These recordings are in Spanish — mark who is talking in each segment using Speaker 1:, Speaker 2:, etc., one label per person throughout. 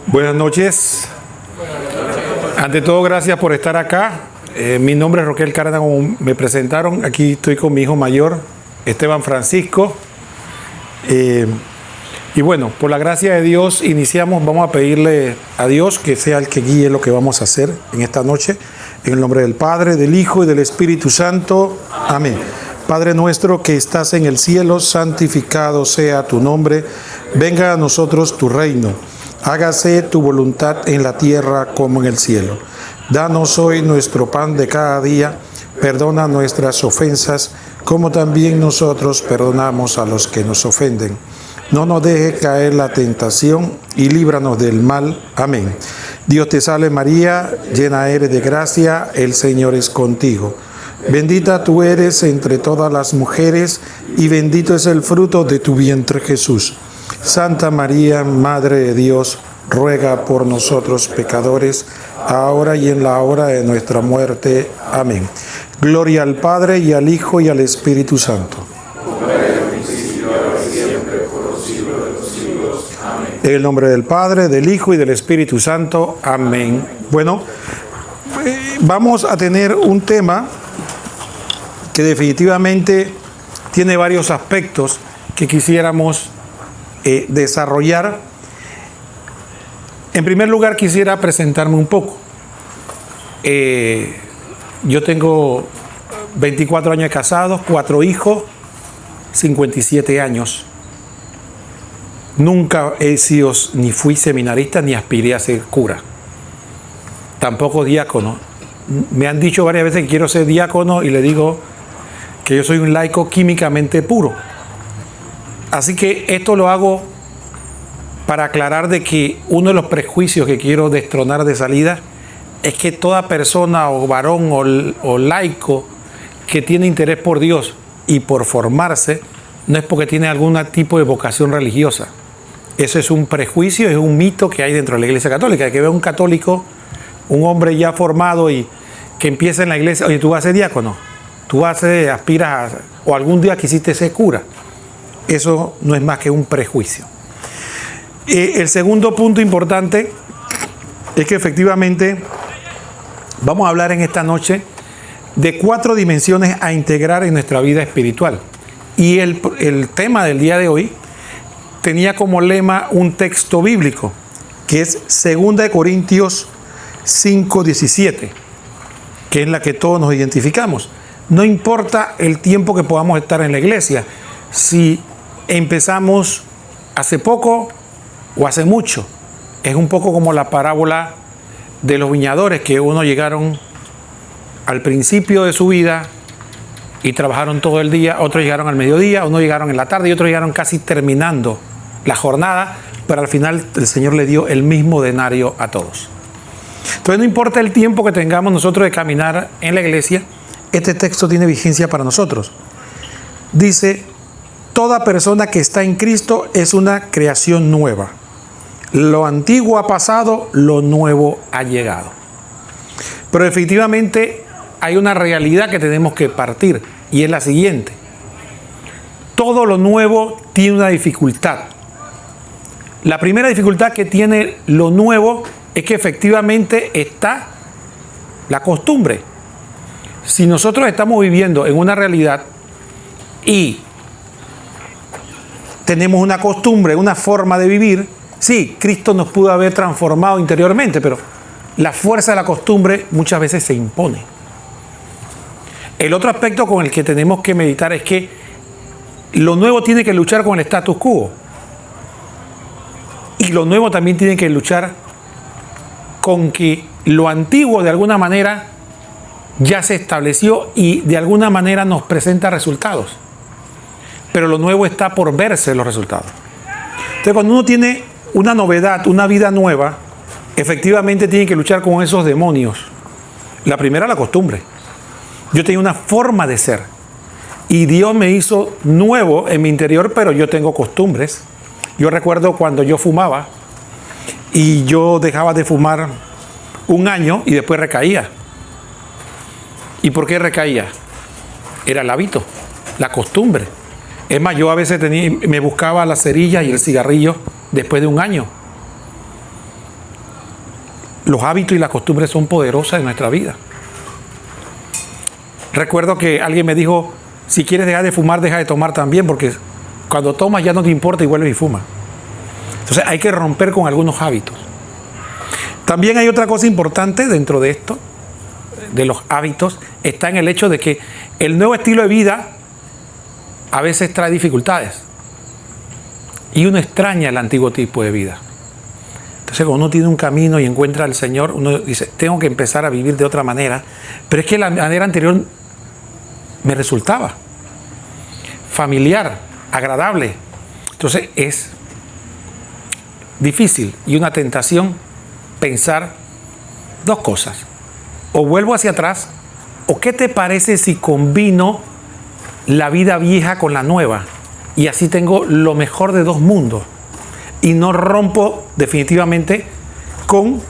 Speaker 1: Buenas noches. Ante todo, gracias por estar acá. Mi nombre es Roquel Cárdenas, como me presentaron. Aquí estoy con mi hijo mayor, Esteban Francisco. Y bueno, por la gracia de Dios iniciamos. Vamos a pedirle a Dios que sea el que guíe lo que vamos a hacer en esta noche. En el nombre del Padre, del Hijo y del Espíritu Santo. Amén. Padre nuestro que estás en el cielo, santificado sea tu nombre. Venga a nosotros tu reino. Hágase tu voluntad en la tierra como en el cielo. Danos hoy nuestro pan de cada día. Perdona nuestras ofensas, como también nosotros perdonamos a los que nos ofenden. No nos deje caer la tentación y líbranos del mal. Amén. Dios te salve María, llena eres de gracia, el Señor es contigo. Bendita tú eres entre todas las mujeres y bendito es el fruto de tu vientre Jesús. Santa María, Madre de Dios, ruega por nosotros pecadores, ahora y en la hora de nuestra muerte. Amén. Gloria al Padre, y al Hijo, y al Espíritu Santo. En el nombre del Padre, del Hijo y del Espíritu Santo. Amén. Bueno, vamos a tener un tema que definitivamente tiene varios aspectos que quisiéramos desarrollar. En primer lugar, quisiera presentarme un poco. Yo tengo 24 años de casado, 4 hijos, 57 años. Nunca he sido, ni fui seminarista, ni aspiré a ser cura. Tampoco diácono. Me han dicho varias veces que quiero ser diácono y le digo que yo soy un laico químicamente puro. Así que esto lo hago para aclarar de que uno de los prejuicios que quiero destronar de salida es que toda persona o varón o laico que tiene interés por Dios y por formarse no es porque tiene algún tipo de vocación religiosa. Eso es un prejuicio, es un mito que hay dentro de la Iglesia Católica, que ve a un católico, un hombre ya formado y que empieza en la iglesia, oye, tú vas a ser diácono, tú vas a ser, aspiras a, o algún día quisiste ser cura. Eso no es más que un prejuicio. El segundo punto importante es que efectivamente vamos a hablar en esta noche de 4 dimensiones a integrar en nuestra vida espiritual. Y el tema del día de hoy tenía como lema un texto bíblico, que es 2 Corintios 5:17, que es la que todos nos identificamos. No importa el tiempo que podamos estar en la iglesia, si empezamos hace poco o hace mucho. Es un poco como la parábola de los viñadores, que unos llegaron al principio de su vida y trabajaron todo el día, otros llegaron al mediodía, unos llegaron en la tarde y otros llegaron casi terminando la jornada, pero al final el Señor le dio el mismo denario a todos. Entonces no importa el tiempo que tengamos nosotros de caminar en la iglesia, este texto tiene vigencia para nosotros. Dice: toda persona que está en Cristo es una creación nueva. Lo antiguo ha pasado, lo nuevo ha llegado. Pero efectivamente hay una realidad que tenemos que partir, y es la siguiente: todo lo nuevo tiene una dificultad. La primera dificultad que tiene lo nuevo es que efectivamente está la costumbre. Si nosotros estamos viviendo en una realidad y tenemos una costumbre, una forma de vivir, sí, Cristo nos pudo haber transformado interiormente, pero la fuerza de la costumbre muchas veces se impone. El otro aspecto con el que tenemos que meditar es que lo nuevo tiene que luchar con el status quo. Y lo nuevo también tiene que luchar con que lo antiguo de alguna manera ya se estableció y de alguna manera nos presenta resultados. Pero lo nuevo está por verse los resultados. Entonces, cuando uno tiene una novedad, una vida nueva, efectivamente tiene que luchar con esos demonios. La primera, la costumbre. Yo tenía una forma de ser y Dios me hizo nuevo en mi interior, pero yo tengo costumbres. Yo recuerdo cuando yo fumaba y yo dejaba de fumar un año y después recaía. ¿Y por qué recaía? Era el hábito, la costumbre. Es más, yo a veces me buscaba la cerilla y el cigarrillo después de un año. los hábitos y las costumbres son poderosas en nuestra vida. Recuerdo que alguien me dijo, si quieres dejar de fumar, deja de tomar también, porque cuando tomas ya no te importa y vuelves y fumas. Entonces hay que romper con algunos hábitos. También hay otra cosa importante dentro de esto, de los hábitos, está en el hecho de que el nuevo estilo de vida a veces trae dificultades. Y uno extraña el antiguo tipo de vida. Entonces, cuando uno tiene un camino y encuentra al Señor, uno dice, tengo que empezar a vivir de otra manera. Pero es que la manera anterior me resultaba familiar, agradable. Entonces, es difícil y una tentación pensar dos cosas. O vuelvo hacia atrás, o ¿qué te parece si combino la vida vieja con la nueva? Y así tengo lo mejor de dos mundos. Y no rompo definitivamente con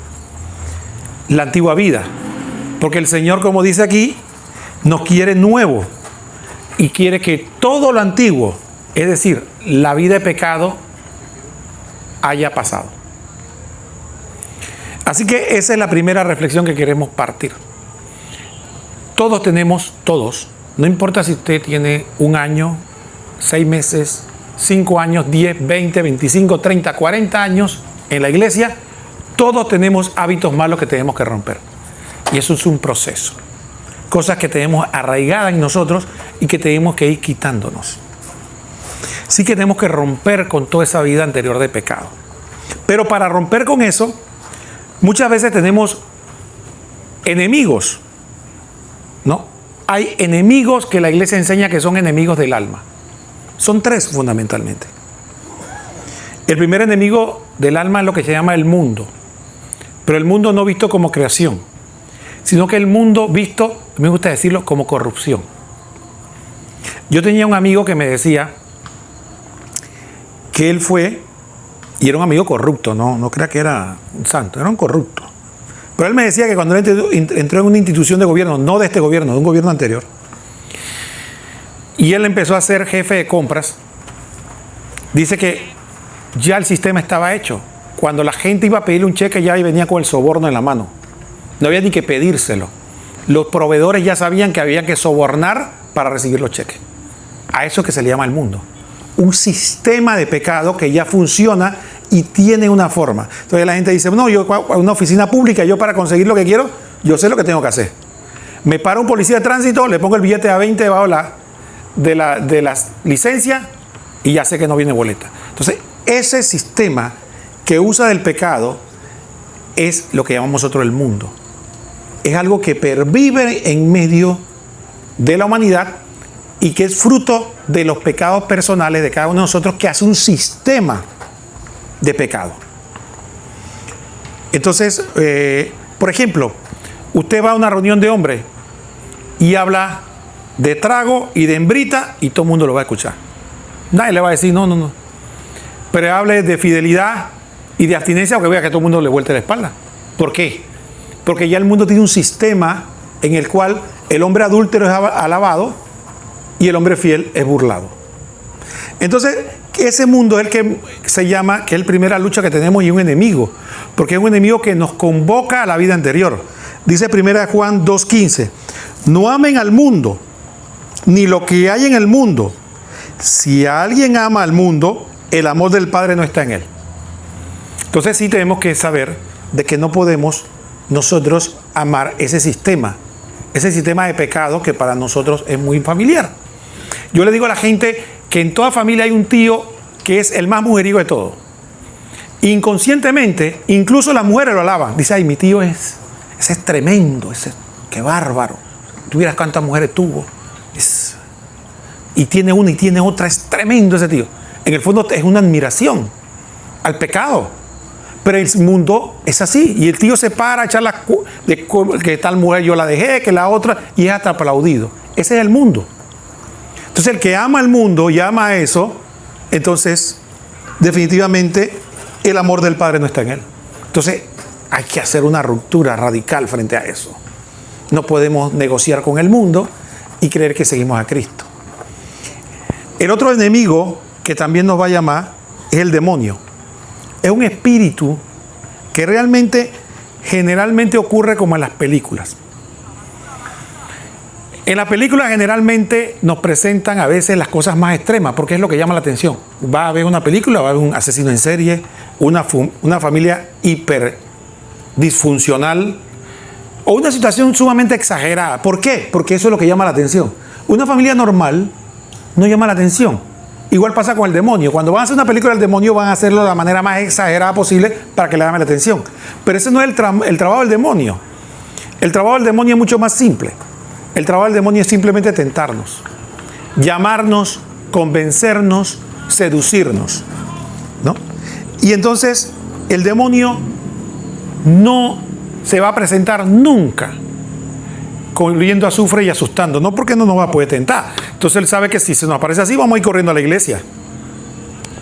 Speaker 1: la antigua vida. Porque el Señor, como dice aquí, nos quiere nuevo. Y quiere que todo lo antiguo, es decir, la vida de pecado, haya pasado. Así que esa es la primera reflexión que queremos partir. Todos tenemos, no importa si usted tiene 1 año, 6 meses, 5 años, 10, 20, 25, 30, 40 años en la iglesia, todos tenemos hábitos malos que tenemos que romper. Y eso es un proceso. Cosas que tenemos arraigadas en nosotros y que tenemos que ir quitándonos. Sí que tenemos que romper con toda esa vida anterior de pecado. Pero para romper con eso, muchas veces tenemos enemigos, ¿no? Hay enemigos que la iglesia enseña que son enemigos del alma. Son 3 fundamentalmente. El primer enemigo del alma es lo que se llama el mundo. Pero el mundo no visto como creación, sino que el mundo visto, me gusta decirlo, como corrupción. Yo tenía un amigo que me decía que él fue, y era un amigo corrupto, no crea que era un santo, era un corrupto. Pero él me decía que cuando él entró en una institución de gobierno, no de este gobierno, de un gobierno anterior, y él empezó a ser jefe de compras, dice que ya el sistema estaba hecho. Cuando la gente iba a pedirle un cheque, ya venía con el soborno en la mano. No había ni que pedírselo. Los proveedores ya sabían que había que sobornar para recibir los cheques. A eso que se le llama el mundo. Un sistema de pecado que ya funciona y tiene una forma. Entonces la gente dice, no, yo a una oficina pública, yo para conseguir lo que quiero, yo sé lo que tengo que hacer. Me para un policía de tránsito, le pongo el billete a 20 debajo de la licencia y ya sé que no viene boleta. Entonces, ese sistema que usa del pecado es lo que llamamos nosotros el mundo. Es algo que pervive en medio de la humanidad y que es fruto de los pecados personales de cada uno de nosotros, que hace un sistema de pecado. Entonces, por ejemplo, usted va a una reunión de hombres y habla de trago y de hembrita y todo el mundo lo va a escuchar. Nadie le va a decir no. Pero hable de fidelidad y de abstinencia, porque vea que todo el mundo le vuelve la espalda. ¿Por qué? Porque ya el mundo tiene un sistema en el cual el hombre adúltero es alabado y el hombre fiel es burlado. Entonces, ese mundo es el que se llama, que es la primera lucha que tenemos, y un enemigo, porque es un enemigo que nos convoca a la vida anterior. Dice 1 Juan 2:15, no amen al mundo, ni lo que hay en el mundo. Si alguien ama al mundo, el amor del Padre no está en él. Entonces sí tenemos que saber de que no podemos nosotros amar ese sistema de pecado que para nosotros es muy familiar. Yo le digo a la gente que en toda familia hay un tío que es el más mujeriego de todo. Inconscientemente, incluso las mujeres lo alaban. Dice, ay, mi tío ese es tremendo, qué bárbaro. Tuvieras cuántas mujeres tuvo. Y tiene una y tiene otra, es tremendo ese tío. En el fondo es una admiración al pecado. Pero el mundo es así. Y el tío se para a echar de que tal mujer yo la dejé, que la otra, y es hasta aplaudido. Ese es el mundo. Entonces el que ama el mundo y ama eso, entonces definitivamente el amor del Padre no está en él. Entonces hay que hacer una ruptura radical frente a eso. No podemos negociar con el mundo y creer que seguimos a Cristo. El otro enemigo que también nos va a llamar es el demonio. Es un espíritu que realmente generalmente ocurre como en las películas. En las películas generalmente nos presentan a veces las cosas más extremas, porque es lo que llama la atención. Va a haber una película, va a haber un asesino en serie, una familia hiper disfuncional o una situación sumamente exagerada. ¿Por qué? Porque eso es lo que llama la atención. Una familia normal no llama la atención. Igual pasa con el demonio. Cuando van a hacer una película del demonio van a hacerlo de la manera más exagerada posible para que le llame la atención. Pero ese no es el trabajo del demonio. El trabajo del demonio es mucho más simple. El trabajo del demonio es simplemente tentarnos, llamarnos, convencernos, seducirnos, ¿no? Y entonces el demonio no se va a presentar nunca corriendo azufre y asustando, no porque no nos va a poder tentar. Entonces él sabe que si se nos aparece así, vamos a ir corriendo a la iglesia,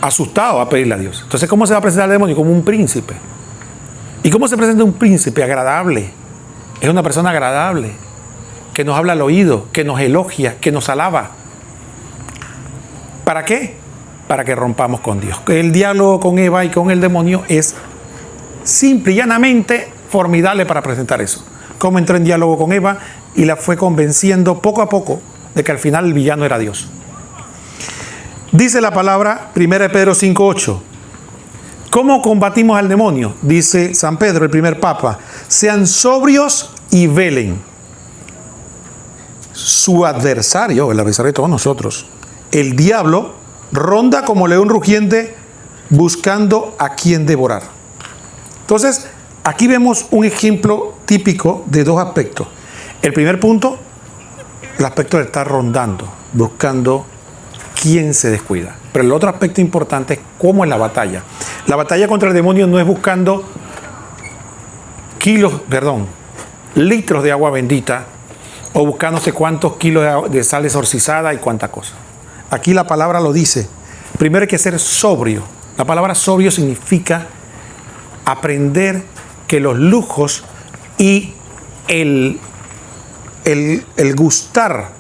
Speaker 1: asustado a pedirle a Dios. Entonces, ¿cómo se va a presentar el demonio? Como un príncipe. ¿Y cómo se presenta un príncipe? Agradable. Es una persona agradable, que nos habla al oído, que nos elogia, que nos alaba. ¿Para qué? Para que rompamos con Dios. El diálogo con Eva y con el demonio es simple y llanamente formidable para presentar eso. Cómo entró en diálogo con Eva y la fue convenciendo poco a poco de que al final el villano era Dios. Dice la palabra 1 Pedro 5:8. ¿Cómo combatimos al demonio? Dice San Pedro, el primer papa. Sean sobrios y velen. Su adversario, el adversario de todos nosotros, el diablo, ronda como león rugiente buscando a quien devorar. Entonces, aquí vemos un ejemplo típico de dos aspectos. El primer punto, el aspecto de estar rondando, buscando quién se descuida. Pero el otro aspecto importante es cómo es la batalla. La batalla contra el demonio no es buscando litros de agua bendita o buscando no sé cuántos kilos de sal exorcizada y cuánta cosa. Aquí la palabra lo dice. Primero hay que ser sobrio. La palabra sobrio significa aprender que los lujos y el gustar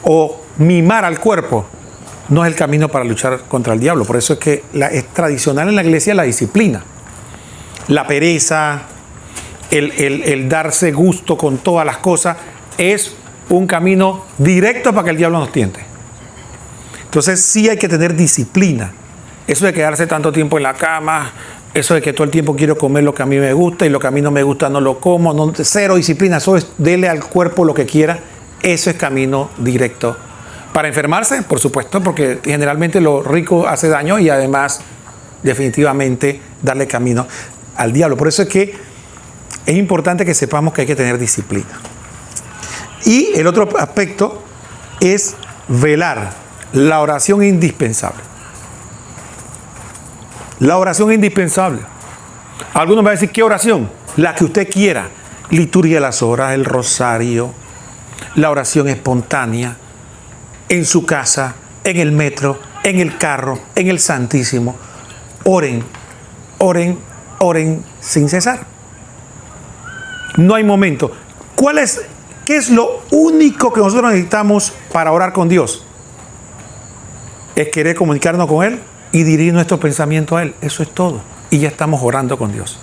Speaker 1: o mimar al cuerpo no es el camino para luchar contra el diablo. Por eso es que es tradicional en la iglesia la disciplina. La pereza, el darse gusto con todas las cosas, es un camino directo para que el diablo nos tiente. Entonces sí hay que tener disciplina. Eso de quedarse tanto tiempo en la cama, eso de que todo el tiempo quiero comer lo que a mí me gusta y lo que a mí no me gusta no lo como, cero disciplina, eso es dele al cuerpo lo que quiera, eso es camino directo. Para enfermarse, por supuesto, porque generalmente lo rico hace daño y además definitivamente darle camino al diablo. Por eso es que es importante que sepamos que hay que tener disciplina. Y el otro aspecto es velar. La oración es indispensable. La oración es indispensable. Algunos van a decir, ¿qué oración? La que usted quiera. Liturgia de las horas, el rosario, la oración espontánea, en su casa, en el metro, en el carro, en el Santísimo. Oren, oren, oren sin cesar. No hay momento. ¿Qué es lo único que nosotros necesitamos para orar con Dios? Es querer comunicarnos con Él y dirigir nuestro pensamiento a Él. Eso es todo. Y ya estamos orando con Dios.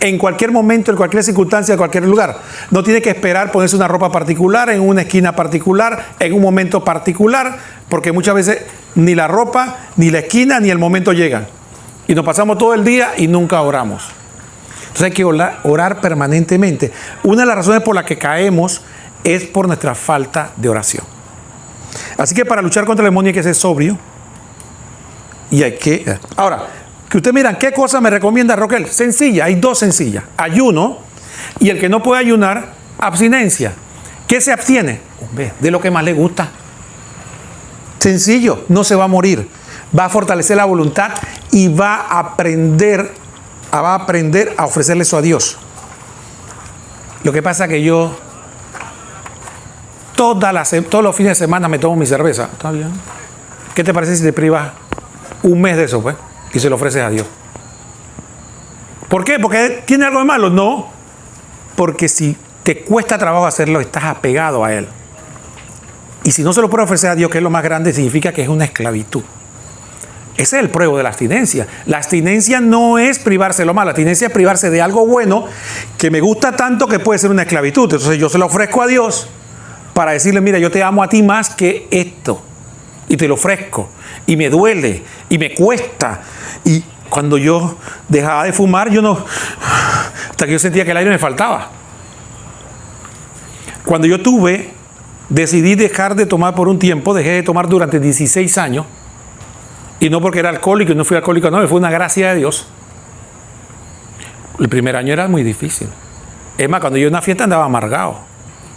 Speaker 1: En cualquier momento, en cualquier circunstancia, en cualquier lugar. No tiene que esperar ponerse una ropa particular, en una esquina particular, en un momento particular, porque muchas veces ni la ropa, ni la esquina, ni el momento llegan. Y nos pasamos todo el día y nunca oramos. Entonces hay que orar permanentemente. Una de las razones por las que caemos es por nuestra falta de oración. Así que para luchar contra el demonio hay que ser sobrio. Y hay que... Ahora, que ustedes miran, ¿qué cosa me recomienda Roquel? Sencilla, hay dos sencillas. Ayuno y el que no puede ayunar, abstinencia. ¿Qué se abstiene? De lo que más le gusta. Sencillo, no se va a morir. Va a fortalecer la voluntad y va a aprender a ofrecerle eso a Dios. Lo que pasa es que yo todos los fines de semana me tomo mi cerveza. ¿Está bien? ¿Qué te parece si te privas un mes de eso, pues? Y se lo ofreces a Dios. ¿Por qué? ¿Porque tiene algo de malo? No. Porque si te cuesta trabajo hacerlo, estás apegado a Él. Y si no se lo puedes ofrecer a Dios, que es lo más grande, significa que es una esclavitud. Ese es el pruebo de la abstinencia. La abstinencia no es privarse de lo malo, la abstinencia es privarse de algo bueno que me gusta tanto que puede ser una esclavitud. Entonces yo se lo ofrezco a Dios para decirle, mira, yo te amo a ti más que esto. Y te lo ofrezco. Y me duele. Y me cuesta. Y cuando yo dejaba de fumar, hasta que yo sentía que el aire me faltaba. Cuando yo decidí dejar de tomar por un tiempo, dejé de tomar durante 16 años. Y no porque era alcohólico y no fui alcohólico, no, fue una gracia de Dios. El primer año era muy difícil. Es más, cuando yo en una fiesta andaba amargado,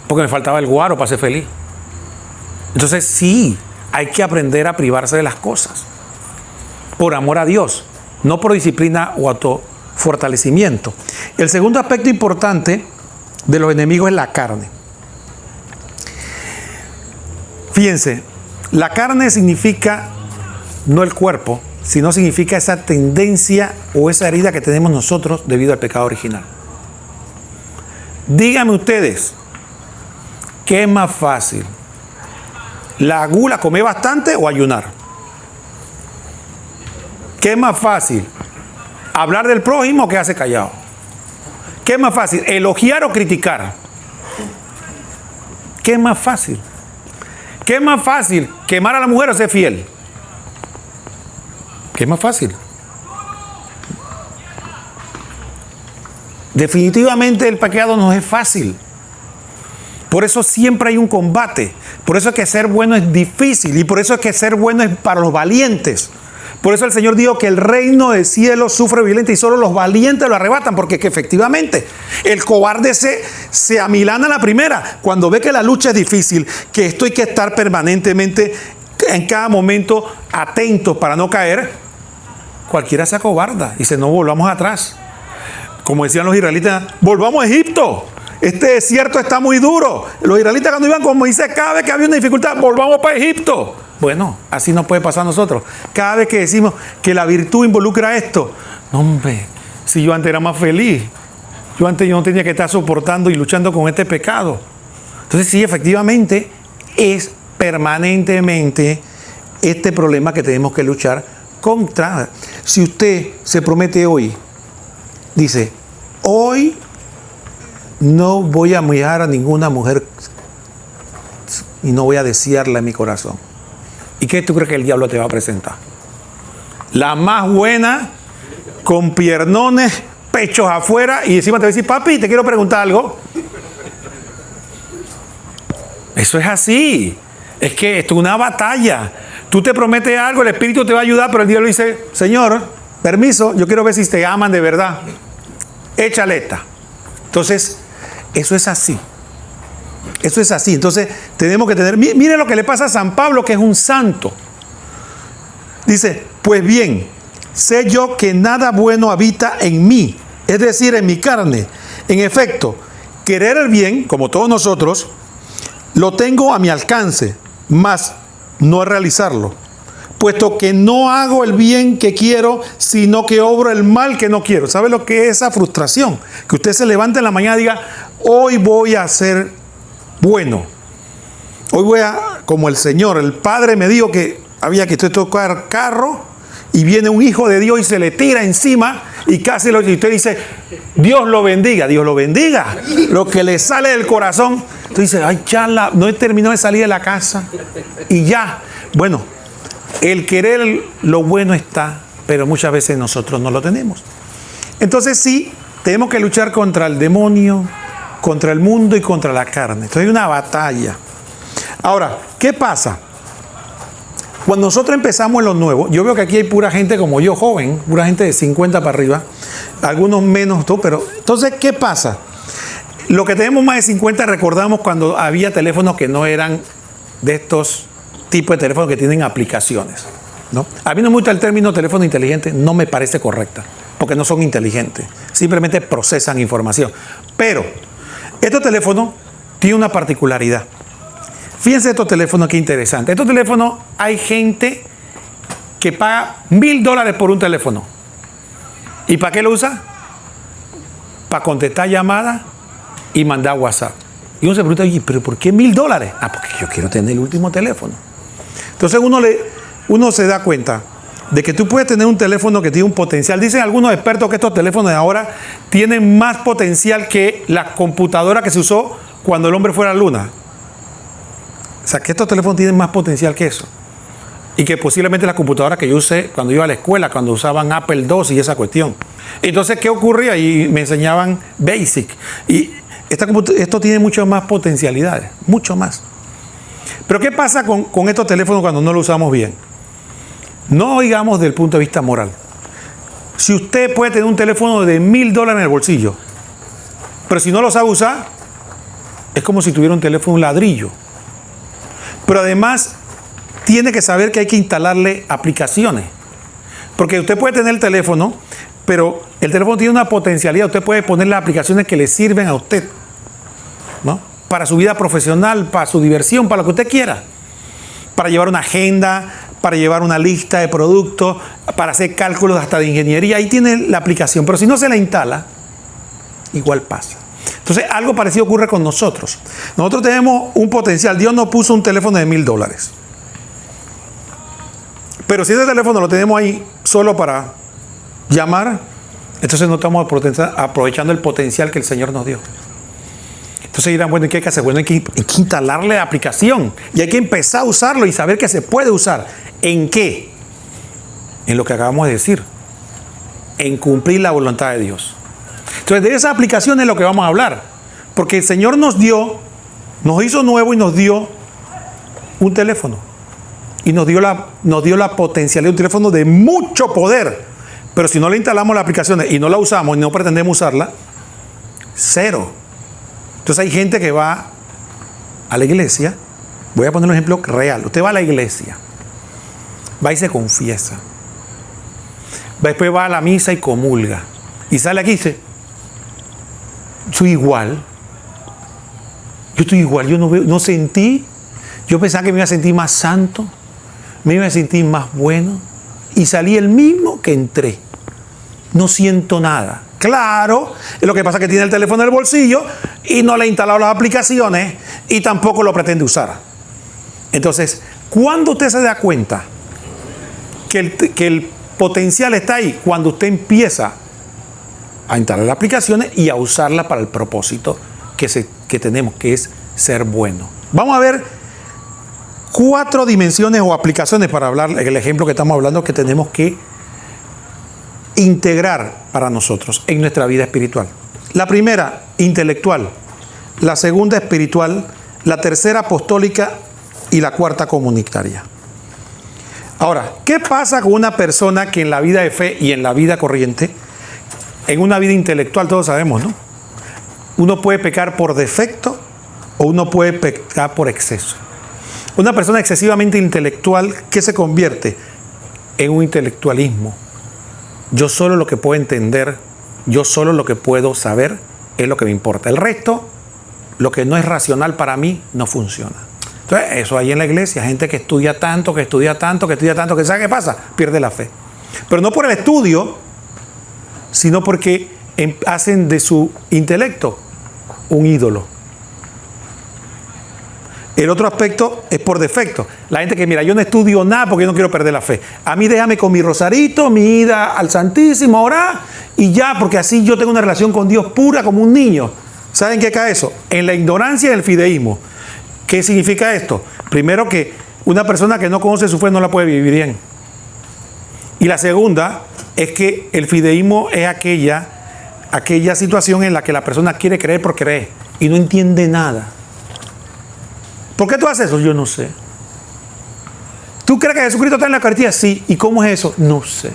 Speaker 1: porque me faltaba el guaro para ser feliz. Entonces sí, hay que aprender a privarse de las cosas. Por amor a Dios, no por disciplina o autofortalecimiento. El segundo aspecto importante de los enemigos es la carne. Fíjense, la carne significa no el cuerpo, sino significa esa tendencia o esa herida que tenemos nosotros debido al pecado original. Díganme ustedes, ¿qué es más fácil? ¿La gula, comer bastante o ayunar? ¿Qué es más fácil? ¿Hablar del prójimo o quedarse callado? ¿Qué es más fácil? ¿Elogiar o criticar? ¿Qué es más fácil? ¿Qué es más fácil? ¿Quemar a la mujer o ser fiel? ¿Qué es más fácil? Definitivamente el pecado no es fácil. Por eso siempre hay un combate. Por eso es que ser bueno es difícil. Y por eso es que ser bueno es para los valientes. Por eso el Señor dijo que el reino del cielo sufre violencia y solo los valientes lo arrebatan. Porque que efectivamente el cobarde se amilana a la primera. Cuando ve que la lucha es difícil, que esto hay que estar permanentemente en cada momento atentos para no caer, cualquiera se acobarda y dice, no volvamos atrás. Como decían los israelitas, volvamos a Egipto. Este desierto está muy duro. Los israelitas cuando iban, como dice, cada vez que había una dificultad, volvamos para Egipto. Bueno, así nos puede pasar a nosotros. Cada vez que decimos que la virtud involucra esto, no, hombre, si yo antes era más feliz. Yo no tenía que estar soportando y luchando con este pecado. Entonces sí, efectivamente, es permanentemente este problema que tenemos que luchar contra. Si usted se promete hoy, dice, hoy no voy a mirar a ninguna mujer y no voy a desearla en mi corazón. ¿Y qué tú crees que el diablo te va a presentar? La más buena, con piernones, pechos afuera, y encima te va a decir, papi, te quiero preguntar algo. Eso es así. Es que esto es una batalla. Tú te prometes algo, el Espíritu te va a ayudar, pero el diablo dice, Señor, permiso, yo quiero ver si te aman de verdad. Échale esta. Entonces, eso es así. Eso es así. Entonces, tenemos que tener... Miren lo que le pasa a San Pablo, que es un santo. Dice, pues bien, sé yo que nada bueno habita en mí, es decir, en mi carne. En efecto, querer el bien, como todos nosotros, lo tengo a mi alcance, mas no realizarlo. Puesto que no hago el bien que quiero, sino que obro el mal que no quiero. ¿Sabe lo que es esa frustración? Que usted se levante en la mañana y diga, hoy voy a ser bueno. Hoy voy a, como el Señor, el Padre me dijo que había que tocar carro y viene un hijo de Dios y se le tira encima y casi y usted dice, Dios lo bendiga, Dios lo bendiga. Lo que le sale del corazón. Usted dice, ay, charla, no he terminado de salir de la casa y ya. Bueno, el querer lo bueno está, pero muchas veces nosotros no lo tenemos. Entonces sí, tenemos que luchar contra el demonio, contra el mundo y contra la carne. Entonces hay una batalla. Ahora, ¿qué pasa? Cuando nosotros empezamos en lo nuevo, yo veo que aquí hay pura gente como yo, joven, pura gente de 50 para arriba, algunos menos tú, pero entonces, ¿qué pasa? Lo que tenemos más de 50 recordamos cuando había teléfonos que no eran de estos tipos de teléfonos que tienen aplicaciones, ¿no? A mí no me gusta el término teléfono inteligente, no me parece correcta, porque no son inteligentes, simplemente procesan información. Pero estos teléfonos tienen una particularidad. Fíjense estos teléfonos, qué interesante. Estos teléfonos, hay gente que paga $1,000 por un teléfono. ¿Y para qué lo usa? Para contestar llamadas y mandar WhatsApp. Y uno se pregunta, oye, ¿pero por qué $1,000? Ah, porque yo quiero tener el último teléfono. Entonces uno se da cuenta, de que tú puedes tener un teléfono que tiene un potencial. Dicen algunos expertos que estos teléfonos de ahora tienen más potencial que la computadora que se usó cuando el hombre fue a la luna. O sea, que estos teléfonos tienen más potencial que eso. Y que posiblemente las computadoras que yo usé cuando iba a la escuela, cuando usaban Apple II y esa cuestión. Entonces, ¿qué ocurría? Y me enseñaban Basic. Y esto tiene mucho más potencialidades, mucho más. Pero ¿qué pasa con estos teléfonos cuando no lo usamos bien? No oigamos desde el punto de vista moral. Si usted puede tener un teléfono de $1000 en el bolsillo, pero si no lo sabe usar, es como si tuviera un teléfono un ladrillo. Pero además, tiene que saber que hay que instalarle aplicaciones. Porque usted puede tener el teléfono, pero el teléfono tiene una potencialidad. Usted puede ponerle aplicaciones que le sirven a usted, ¿no? Para su vida profesional, para su diversión, para lo que usted quiera. Para llevar una agenda, para llevar una lista de productos, para hacer cálculos hasta de ingeniería. Ahí tiene la aplicación. Pero si no se la instala, igual pasa. Entonces, algo parecido ocurre con nosotros. Nosotros tenemos un potencial. Dios nos puso un teléfono de $1000. Pero si ese teléfono lo tenemos ahí solo para llamar, entonces no estamos aprovechando el potencial que el Señor nos dio. Entonces dirán, bueno, ¿y qué hay que hacer? Bueno, hay que instalarle la aplicación y hay que empezar a usarlo y saber que se puede usar. ¿En qué? En lo que acabamos de decir. En cumplir la voluntad de Dios. Entonces, de esas aplicaciones es lo que vamos a hablar. Porque el Señor nos hizo nuevo y nos dio un teléfono. Y nos dio la potencialidad de un teléfono de mucho poder. Pero si no le instalamos las aplicaciones y no la usamos y no pretendemos usarla, cero. Entonces hay gente que va a la iglesia. Voy a poner un ejemplo real. Usted va a la iglesia, va y se confiesa. Después va a la misa y comulga. Y sale aquí y dice, soy igual. Yo estoy igual. Yo no sentí. Yo pensaba que me iba a sentir más santo. Me iba a sentir más bueno. Y salí el mismo que entré. No siento nada. Claro, es lo que pasa que tiene el teléfono en el bolsillo y no le ha instalado las aplicaciones y tampoco lo pretende usar. Entonces, ¿cuándo usted se da cuenta que el potencial está ahí? Cuando usted empieza a instalar las aplicaciones y a usarlas para el propósito que tenemos, que es ser bueno. Vamos a ver 4 dimensiones o aplicaciones para hablar, el ejemplo que estamos hablando, que tenemos que integrar para nosotros en nuestra vida espiritual. La primera, intelectual. La segunda, espiritual. La tercera, apostólica. Y la cuarta, comunitaria. Ahora, ¿qué pasa con una persona que en la vida de fe y en la vida corriente, en una vida intelectual, todos sabemos, ¿no? Uno puede pecar por defecto o uno puede pecar por exceso. Una persona excesivamente intelectual, ¿qué se convierte? En un intelectualismo. Yo solo lo que puedo entender, yo solo lo que puedo saber es lo que me importa. El resto, lo que no es racional para mí, no funciona. Entonces, eso hay en la iglesia, gente que estudia tanto, que ¿sabe qué pasa? Pierde la fe. Pero no por el estudio, sino porque hacen de su intelecto un ídolo. El otro aspecto es por defecto. La gente que, mira, yo no estudio nada porque yo no quiero perder la fe. A mí déjame con mi rosarito, mi ida al Santísimo, a orar y ya, porque así yo tengo una relación con Dios pura como un niño. ¿Saben qué cae eso? En la ignorancia y el fideísmo. ¿Qué significa esto? Primero, que una persona que no conoce su fe no la puede vivir bien. Y la segunda es que el fideísmo es aquella situación en la que la persona quiere creer por creer y no entiende nada. ¿Por qué tú haces eso? Yo no sé. ¿Tú crees que Jesucristo está en la Eucaristía? Sí. ¿Y cómo es eso? No sé.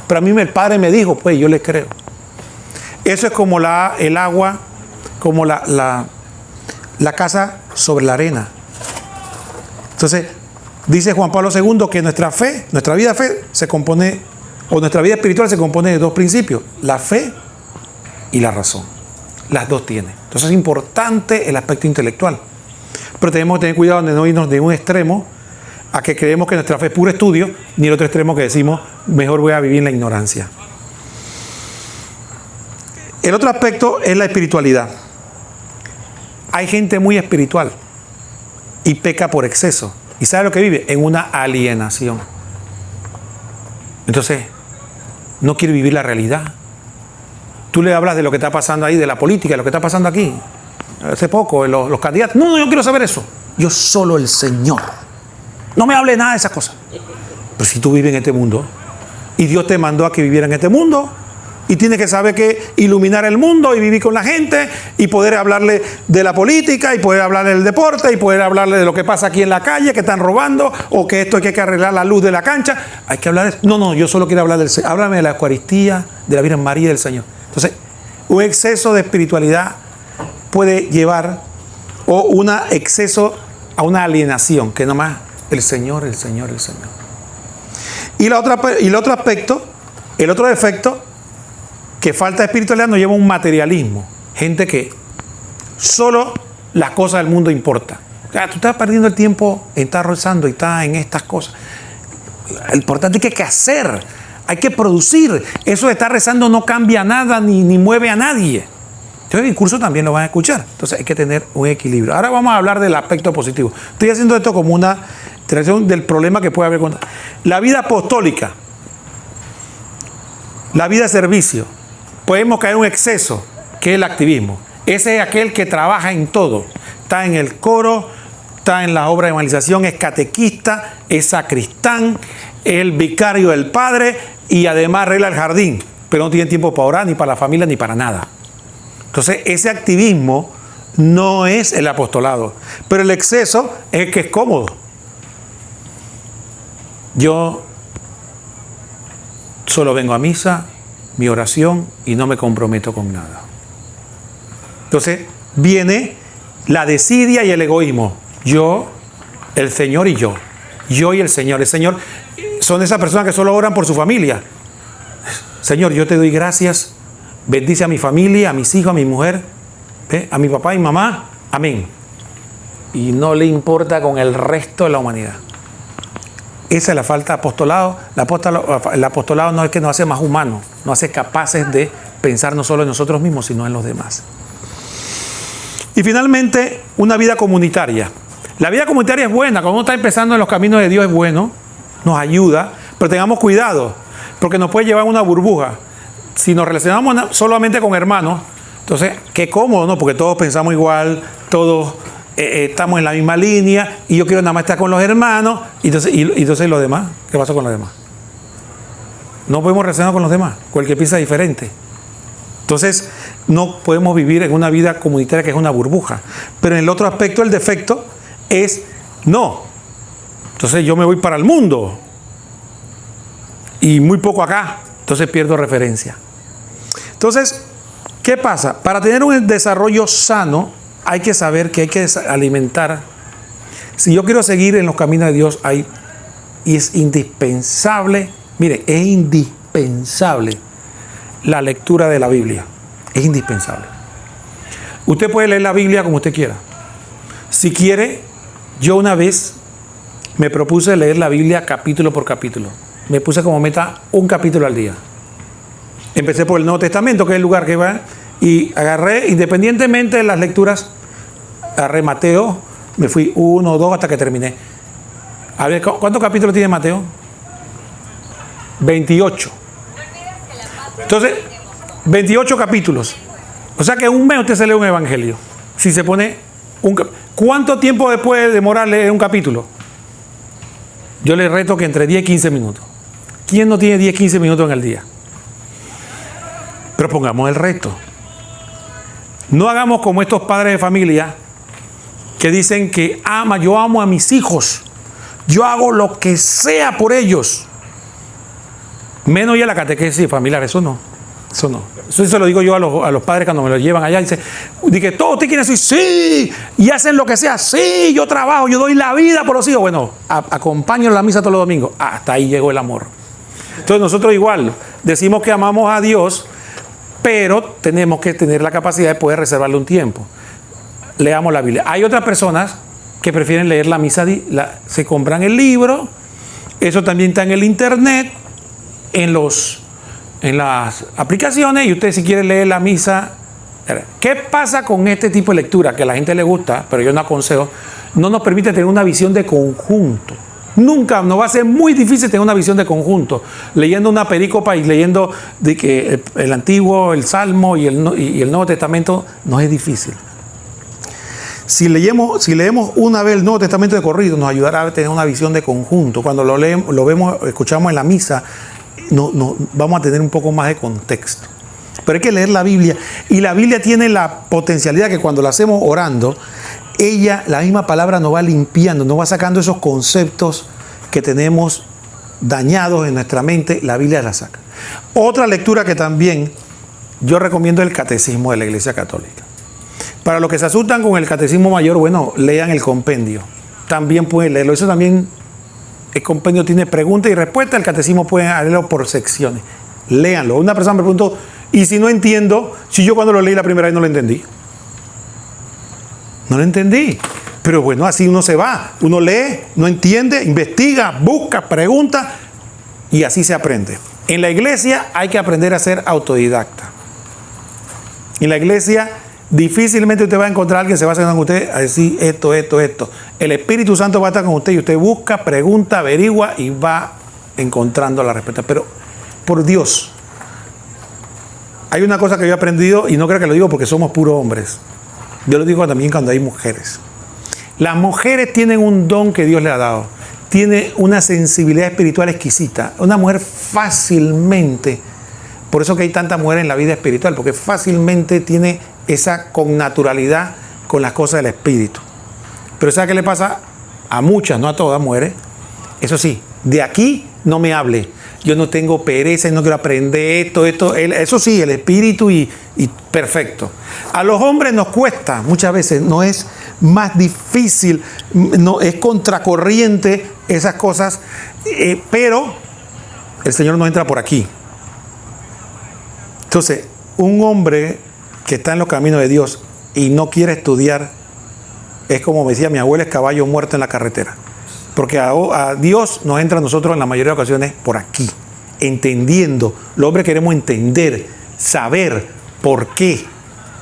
Speaker 1: Pero a mí el Padre me dijo, pues yo le creo. Eso es como el agua, como la casa sobre la arena. Entonces, dice Juan Pablo II que nuestra vida de fe se compone, o nuestra vida espiritual se compone de 2 principios: la fe y la razón. Las 2 tienen. Entonces es importante el aspecto intelectual. Pero tenemos que tener cuidado de no irnos de un extremo a que creemos que nuestra fe es puro estudio, ni el otro extremo que decimos, mejor voy a vivir en la ignorancia. El otro aspecto es la espiritualidad. Hay gente muy espiritual y peca por exceso. ¿Y sabe lo que vive? En una alienación. Entonces, no quiere vivir la realidad. Tú le hablas de lo que está pasando ahí, de la política, de lo que está pasando aquí. Hace poco, los candidatos. No, yo quiero saber eso. Yo solo el Señor. No me hable nada de esas cosas. Pero si tú vives en este mundo, y Dios te mandó a que viviera en este mundo, y tienes que saber que iluminar el mundo y vivir con la gente, y poder hablarle de la política, y poder hablarle del deporte, y poder hablarle de lo que pasa aquí en la calle, que están robando, o que esto hay que arreglar la luz de la cancha. Hay que hablar de eso. No, yo solo quiero hablar del Señor. Háblame de la Eucaristía, de la Virgen María y del Señor. Entonces, un exceso de espiritualidad puede llevar, o un exceso a una alienación, que nomás el Señor, el Señor, el Señor. Y el otro aspecto, el otro defecto, que falta de espiritualidad, nos lleva a un materialismo. Gente que solo las cosas del mundo importan. Tú estás perdiendo el tiempo en estar rezando y estás en estas cosas. Lo importante es que hay que hacer, hay que producir. Eso de estar rezando no cambia nada ni mueve a nadie. Entonces el curso también lo van a escuchar. Entonces hay que tener un equilibrio. Ahora vamos a hablar del aspecto positivo. Estoy haciendo esto como una interacción del problema que puede haber con la vida apostólica, la vida de servicio. Podemos caer en un exceso, que es el activismo. Ese es aquel que trabaja en todo. Está en el coro, está en la obra de evangelización, es catequista, es sacristán, es el vicario del padre y además arregla el jardín. Pero no tiene tiempo para orar, ni para la familia, ni para nada. Entonces, ese activismo no es el apostolado. Pero el exceso es el que es cómodo. Yo solo vengo a misa, mi oración, y no me comprometo con nada. Entonces, viene la desidia y el egoísmo. Yo, el Señor y yo. Yo y el Señor. El Señor son esas personas que solo oran por su familia. Señor, yo te doy gracias. Bendice a mi familia, a mis hijos, a mi mujer, a mi papá y mamá. Amén. Y no le importa con el resto de la humanidad. Esa es la falta de apostolado. El apostolado no es que nos hace más humanos, nos hace capaces de pensar no solo en nosotros mismos, sino en los demás. Y finalmente, una vida comunitaria. La vida comunitaria es buena. Cuando uno está empezando en los caminos de Dios es bueno, nos ayuda, pero tengamos cuidado, porque nos puede llevar a una burbuja. Si nos relacionamos solamente con hermanos, entonces, qué cómodo, ¿no? Porque todos pensamos igual, todos estamos en la misma línea, y yo quiero nada más estar con los hermanos, y entonces los demás, ¿qué pasa con los demás? No podemos relacionarnos con los demás, con el que piensa diferente. Entonces, no podemos vivir en una vida comunitaria que es una burbuja. Pero en el otro aspecto, el defecto es, no. Entonces yo me voy para el mundo, y muy poco acá. Entonces pierdo referencia. Entonces, ¿qué pasa? Para tener un desarrollo sano, hay que saber que hay que alimentar. Si yo quiero seguir en los caminos de Dios, y es indispensable, mire, es indispensable la lectura de la Biblia. Es indispensable. Usted puede leer la Biblia como usted quiera. Si quiere, yo una vez me propuse leer la Biblia capítulo por capítulo. Me puse como meta un capítulo al día. Empecé por el Nuevo Testamento, que es el lugar que va, y agarré, independientemente de las lecturas, agarré Mateo, me fui 1 o 2 hasta que terminé. A ver, ¿cuántos capítulos tiene Mateo? 28. Entonces, 28 capítulos. O sea que en un mes usted se lee un evangelio. Si se pone ¿cuánto tiempo puede demorar leer un capítulo? Yo le reto que entre 10 y 15 minutos. ¿Quién no tiene 10, 15 minutos en el día? Pero pongamos el reto. No hagamos como estos padres de familia que dicen que yo amo a mis hijos. Yo hago lo que sea por ellos. Menos ya la catequesis familiar, eso no. Eso no. Eso se lo digo yo a los padres cuando me lo llevan allá. Dice que todos te quieren decir sí, y hacen lo que sea. Sí, yo trabajo, yo doy la vida por los hijos. Bueno, acompaño en la misa todos los domingos. Hasta ahí llegó el amor. Entonces nosotros igual decimos que amamos a Dios, pero tenemos que tener la capacidad de poder reservarle un tiempo. Leamos la Biblia. Hay otras personas que prefieren leer la misa, se compran el libro, eso también está en el internet, en las aplicaciones, y usted si quiere leer la misa. ¿Qué pasa con este tipo de lectura? Que a la gente le gusta, pero yo no aconsejo, no nos permite tener una visión de conjunto. Nunca, nos va a ser muy difícil tener una visión de conjunto. Leyendo una perícopa y leyendo de que el Antiguo, el Salmo y el Nuevo Testamento, nos es difícil. Si leemos una vez el Nuevo Testamento de corrido, nos ayudará a tener una visión de conjunto. Cuando lo leemos, lo vemos, escuchamos en la misa, vamos a tener un poco más de contexto. Pero hay que leer la Biblia. Y la Biblia tiene la potencialidad que cuando la hacemos orando, la misma palabra nos va limpiando, nos va sacando esos conceptos que tenemos dañados en nuestra mente. La Biblia la saca. Otra lectura que también yo recomiendo es el Catecismo de la Iglesia Católica. Para los que se asustan con el Catecismo Mayor, bueno, lean el compendio. También pueden leerlo. Eso también, el compendio tiene preguntas y respuestas. El Catecismo pueden leerlo por secciones. Léanlo. Una persona me preguntó, ¿y si no entiendo? Si yo cuando lo leí la primera vez no lo entendí. No lo entendí. Pero bueno, así uno se va. Uno lee, no entiende, investiga, busca, pregunta y así se aprende. En la iglesia hay que aprender a ser autodidacta. En la iglesia difícilmente usted va a encontrar a alguien que se va a sentar con usted a decir esto. El Espíritu Santo va a estar con usted y usted busca, pregunta, averigua y va encontrando la respuesta. Pero por Dios, hay una cosa que yo he aprendido y no creo que lo digo porque somos puros hombres. Yo lo digo también cuando hay mujeres. Las mujeres tienen un don que Dios le ha dado. Tiene una sensibilidad espiritual exquisita. Una mujer fácilmente, por eso que hay tantas mujeres en la vida espiritual, porque fácilmente tiene esa connaturalidad con las cosas del espíritu. Pero ¿sabe qué le pasa? A muchas, no a todas mujeres. Eso sí, de aquí no me hable. Yo no tengo pereza y no quiero aprender esto. Eso sí, el espíritu y perfecto. A los hombres nos cuesta muchas veces, no es más difícil, no es contracorriente esas cosas, pero el Señor no entra por aquí. Entonces, un hombre que está en los caminos de Dios y no quiere estudiar, es como me decía mi abuela, es caballo muerto en la carretera. Porque a Dios nos entra a nosotros en la mayoría de ocasiones por aquí, entendiendo. Los hombres queremos entender, saber por qué.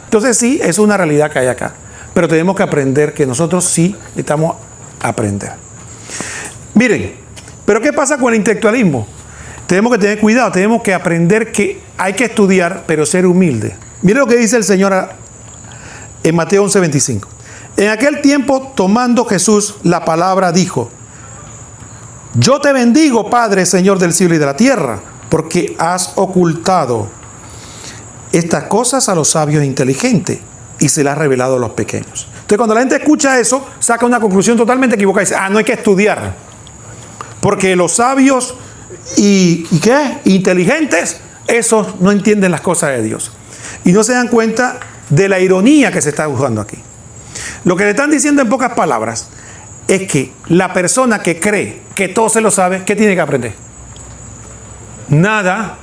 Speaker 1: Entonces sí, es una realidad que hay acá. Pero tenemos que aprender que nosotros sí necesitamos aprender. Miren, pero ¿qué pasa con el intelectualismo? Tenemos que tener cuidado, tenemos que aprender que hay que estudiar, pero ser humilde. Miren lo que dice el Señor en Mateo 11:25. En aquel tiempo, tomando Jesús la palabra, dijo: Yo te bendigo, Padre, Señor del cielo y de la tierra, porque has ocultado estas cosas a los sabios e inteligentes y se las has revelado a los pequeños. Entonces, cuando la gente escucha eso, saca una conclusión totalmente equivocada y dice: no hay que estudiar, porque los sabios inteligentes, esos no entienden las cosas de Dios. Y no se dan cuenta de la ironía que se está usando aquí. Lo que le están diciendo en pocas palabras es que la persona que cree que todo se lo sabe, ¿qué tiene que aprender? Nada.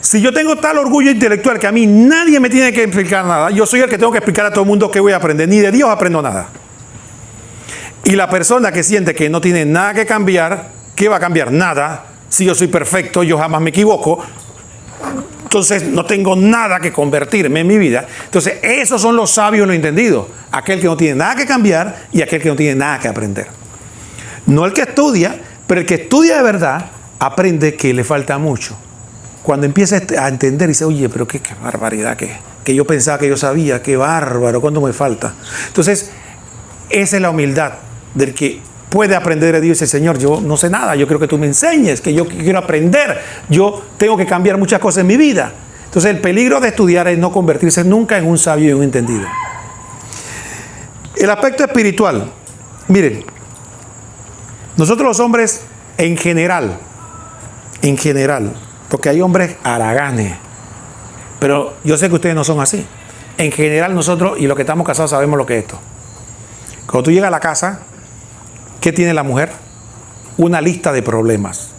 Speaker 1: Si yo tengo tal orgullo intelectual que a mí nadie me tiene que explicar nada, yo soy el que tengo que explicar a todo el mundo qué voy a aprender. Ni de Dios aprendo nada. Y la persona que siente que no tiene nada que cambiar, ¿qué va a cambiar? Nada. Si yo soy perfecto, yo jamás me equivoco, entonces no tengo nada que convertirme en mi vida. Entonces esos son los sabios, los entendidos. Aquel que no tiene nada que cambiar y aquel que no tiene nada que aprender. No el que estudia, pero el que estudia de verdad aprende que le falta mucho. Cuando empieza a entender y dice: oye, pero qué barbaridad que yo pensaba que yo sabía, qué bárbaro, cuánto me falta. Entonces esa es la humildad del que puede aprender de Dios y dice: Señor, yo no sé nada, yo quiero que tú me enseñes, que yo quiero aprender, yo tengo que cambiar muchas cosas en mi vida. Entonces el peligro de estudiar es no convertirse nunca en un sabio y un entendido. El aspecto espiritual, miren, nosotros los hombres en general, porque hay hombres haraganes, pero yo sé que ustedes no son así. En general nosotros, y los que estamos casados sabemos lo que es esto. Cuando tú llegas a la casa, ¿qué tiene la mujer? Una lista de problemas.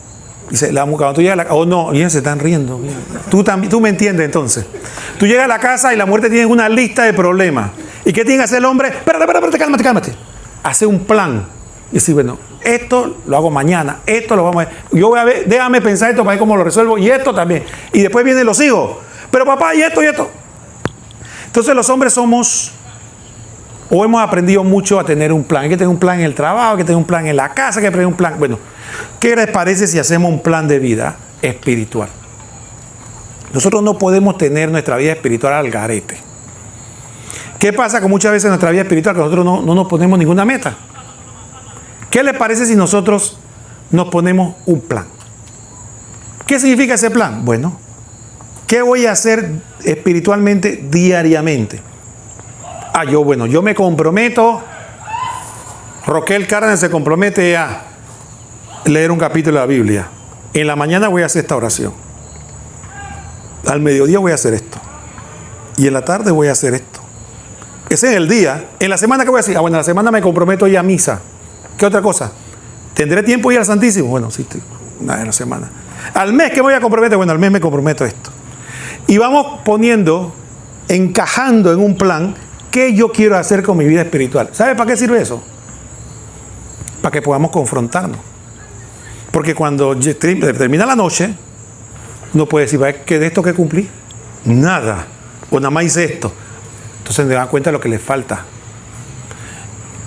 Speaker 1: Dice, cuando tú llegas a la casa, no, bien, se están riendo. Bien. Tú me entiendes entonces. Tú llegas a la casa y la mujer tiene una lista de problemas. ¿Y qué tiene que hacer el hombre? Espérate, cálmate. Hace un plan. Y decir, bueno, esto lo hago mañana, esto lo vamos a ver. Yo voy a ver, déjame pensar esto para ver cómo lo resuelvo, y esto también. Y después vienen los hijos. Pero papá, y esto. Entonces los hombres somos O hemos aprendido mucho a tener un plan. Hay que tener un plan en el trabajo, hay que tener un plan en la casa, hay que tener un plan. Bueno, ¿qué les parece si hacemos un plan de vida espiritual? Nosotros no podemos tener nuestra vida espiritual al garete. ¿Qué pasa con muchas veces en nuestra vida espiritual? Que nosotros no nos ponemos ninguna meta. ¿Qué les parece si nosotros nos ponemos un plan? ¿Qué significa ese plan? Bueno, ¿qué voy a hacer espiritualmente diariamente? Yo me comprometo, Roquel Cárdenas se compromete a leer un capítulo de la Biblia. En la mañana voy a hacer esta oración. Al mediodía voy a hacer esto. Y en la tarde voy a hacer esto. Ese es el día. En la semana, ¿qué voy a hacer? En la semana me comprometo a ir a misa. ¿Qué otra cosa? ¿Tendré tiempo de ir al Santísimo? Bueno, sí, una vez a la semana. Al mes, ¿qué voy a comprometer? Bueno, al mes me comprometo a esto. Y vamos poniendo, encajando en un plan, ¿qué yo quiero hacer con mi vida espiritual? ¿Sabe para qué sirve eso? Para que podamos confrontarnos. Porque cuando termina la noche, uno puede decir, ¿qué de esto que cumplí? Nada. O nada más hice esto. Entonces se dan cuenta de lo que les falta.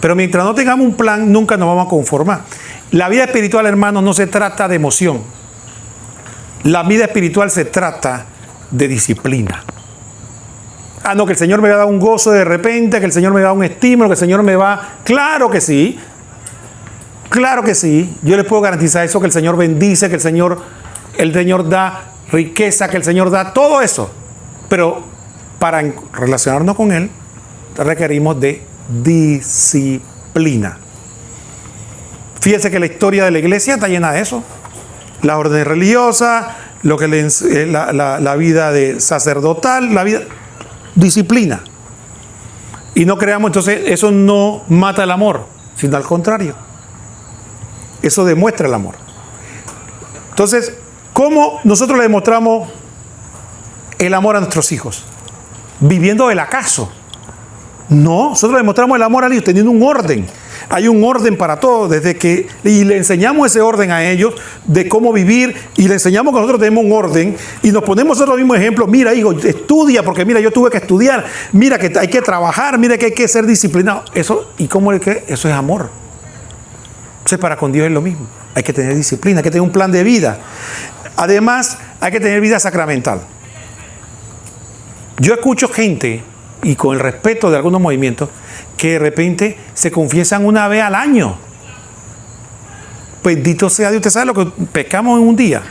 Speaker 1: Pero mientras no tengamos un plan, nunca nos vamos a conformar. La vida espiritual, hermanos, no se trata de emoción. La vida espiritual se trata de disciplina. No, que el Señor me va a dar un gozo de repente, que el Señor me va a dar un estímulo, que el Señor me va... Claro que sí. Claro que sí. Yo les puedo garantizar eso, que el Señor bendice, que el Señor da riqueza, que el Señor da todo eso. Pero para relacionarnos con Él, requerimos de disciplina. Fíjense que la historia de la iglesia está llena de eso. La orden religiosa, lo que la vida de sacerdotal, la vida... Disciplina. Y no creamos, entonces, eso no mata el amor, sino al contrario. Eso demuestra el amor. Entonces, ¿cómo nosotros le demostramos el amor a nuestros hijos? Viviendo el acaso. No, nosotros le demostramos el amor a ellos teniendo un orden. Hay un orden para todo, y le enseñamos ese orden a ellos de cómo vivir, y le enseñamos que nosotros tenemos un orden, y nos ponemos nosotros mismos ejemplos. Mira, hijo, estudia, porque mira, yo tuve que estudiar, mira que hay que trabajar, mira que hay que ser disciplinado. Eso, ¿y cómo es que? Eso es amor. Entonces, para con Dios es lo mismo. Hay que tener disciplina, hay que tener un plan de vida. Además, hay que tener vida sacramental. Yo escucho gente, y con el respeto de algunos movimientos, que de repente se confiesan una vez al año. Bendito sea Dios. Usted sabe lo que pecamos en un día.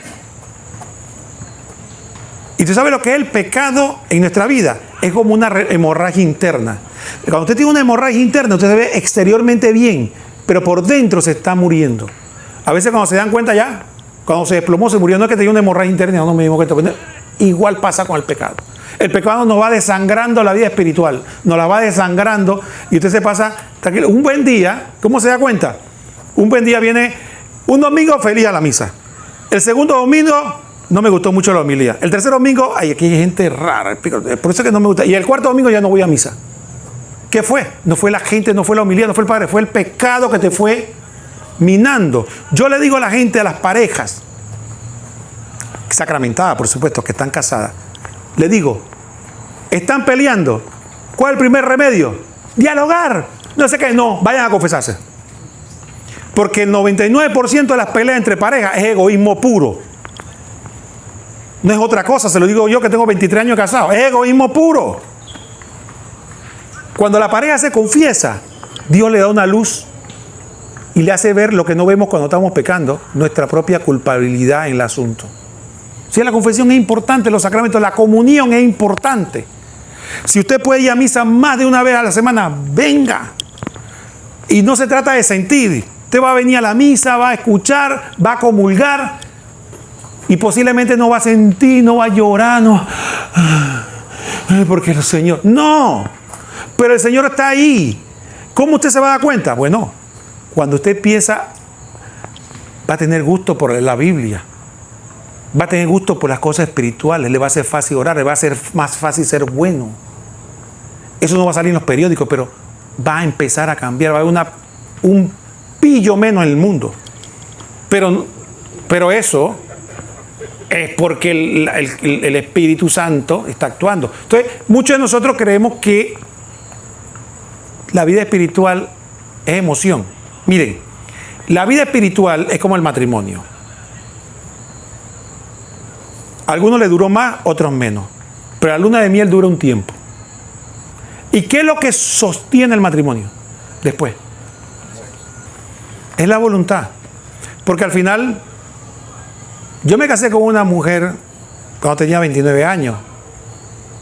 Speaker 1: Y usted sabe lo que es el pecado en nuestra vida. Es como una hemorragia interna. Cuando usted tiene una hemorragia interna, usted se ve exteriormente bien, pero por dentro se está muriendo. A veces cuando se dan cuenta ya, cuando se desplomó, se murió. No es que tenía una hemorragia interna, no me dimos cuenta. Igual pasa con el pecado. El pecado nos va desangrando la vida espiritual, nos la va desangrando, y usted se pasa tranquilo. Un buen día, ¿cómo se da cuenta? Un buen día viene un domingo feliz a la misa. El segundo domingo no me gustó mucho la homilía. El tercer domingo, aquí hay gente rara, por eso es que no me gusta. Y el cuarto domingo ya no voy a misa. ¿Qué fue? No fue la gente, no fue la homilía, no fue el padre, fue el pecado que te fue minando. Yo le digo a la gente, a las parejas sacramentadas, por supuesto, que están casadas, le digo, ¿están peleando? ¿Cuál es el primer remedio? Dialogar. No sé qué, no, vayan a confesarse. Porque el 99% de las peleas entre parejas es egoísmo puro. No es otra cosa, se lo digo yo que tengo 23 años casado, es egoísmo puro. Cuando la pareja se confiesa, Dios le da una luz y le hace ver lo que no vemos cuando estamos pecando, nuestra propia culpabilidad en el asunto. Si la confesión es importante, los sacramentos, la comunión es importante. Si usted puede ir a misa más de una vez a la semana, venga. Y no se trata de sentir. Usted va a venir a la misa, va a escuchar, va a comulgar, y posiblemente no va a sentir, no va a llorar, no. Porque el Señor. No. Pero el Señor está ahí. ¿Cómo usted se va a dar cuenta? Bueno, cuando usted piensa, va a tener gusto por la Biblia. Va a tener gusto por las cosas espirituales, le va a ser fácil orar, le va a ser más fácil ser bueno. Eso no va a salir en los periódicos, pero va a empezar a cambiar, va a haber un pillo menos en el mundo. Pero eso es porque el Espíritu Santo está actuando. Entonces, muchos de nosotros creemos que la vida espiritual es emoción. Miren, la vida espiritual es como el matrimonio. A algunos les duró más, otros menos. Pero la luna de miel dura un tiempo. ¿Y qué es lo que sostiene el matrimonio después? Es la voluntad. Porque al final, yo me casé con una mujer cuando tenía 29 años.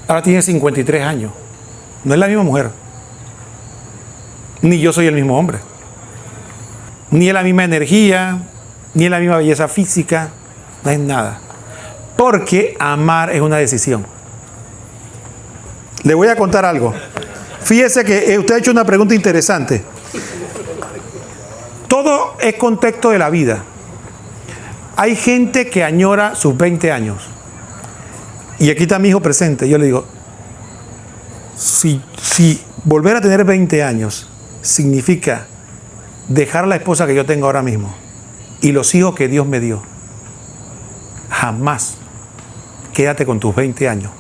Speaker 1: Ahora tiene 53 años. No es la misma mujer. Ni yo soy el mismo hombre. Ni es la misma energía, ni es la misma belleza física. No es nada. Porque amar es una decisión. Le voy a contar algo. Fíjese que usted ha hecho una pregunta interesante. Todo es contexto de la vida. Hay gente que añora sus 20 años. Y aquí está mi hijo presente. Yo le digo, si volver a tener 20 años significa dejar la esposa que yo tengo ahora mismo y los hijos que Dios me dio, jamás quédate con tus 20 años.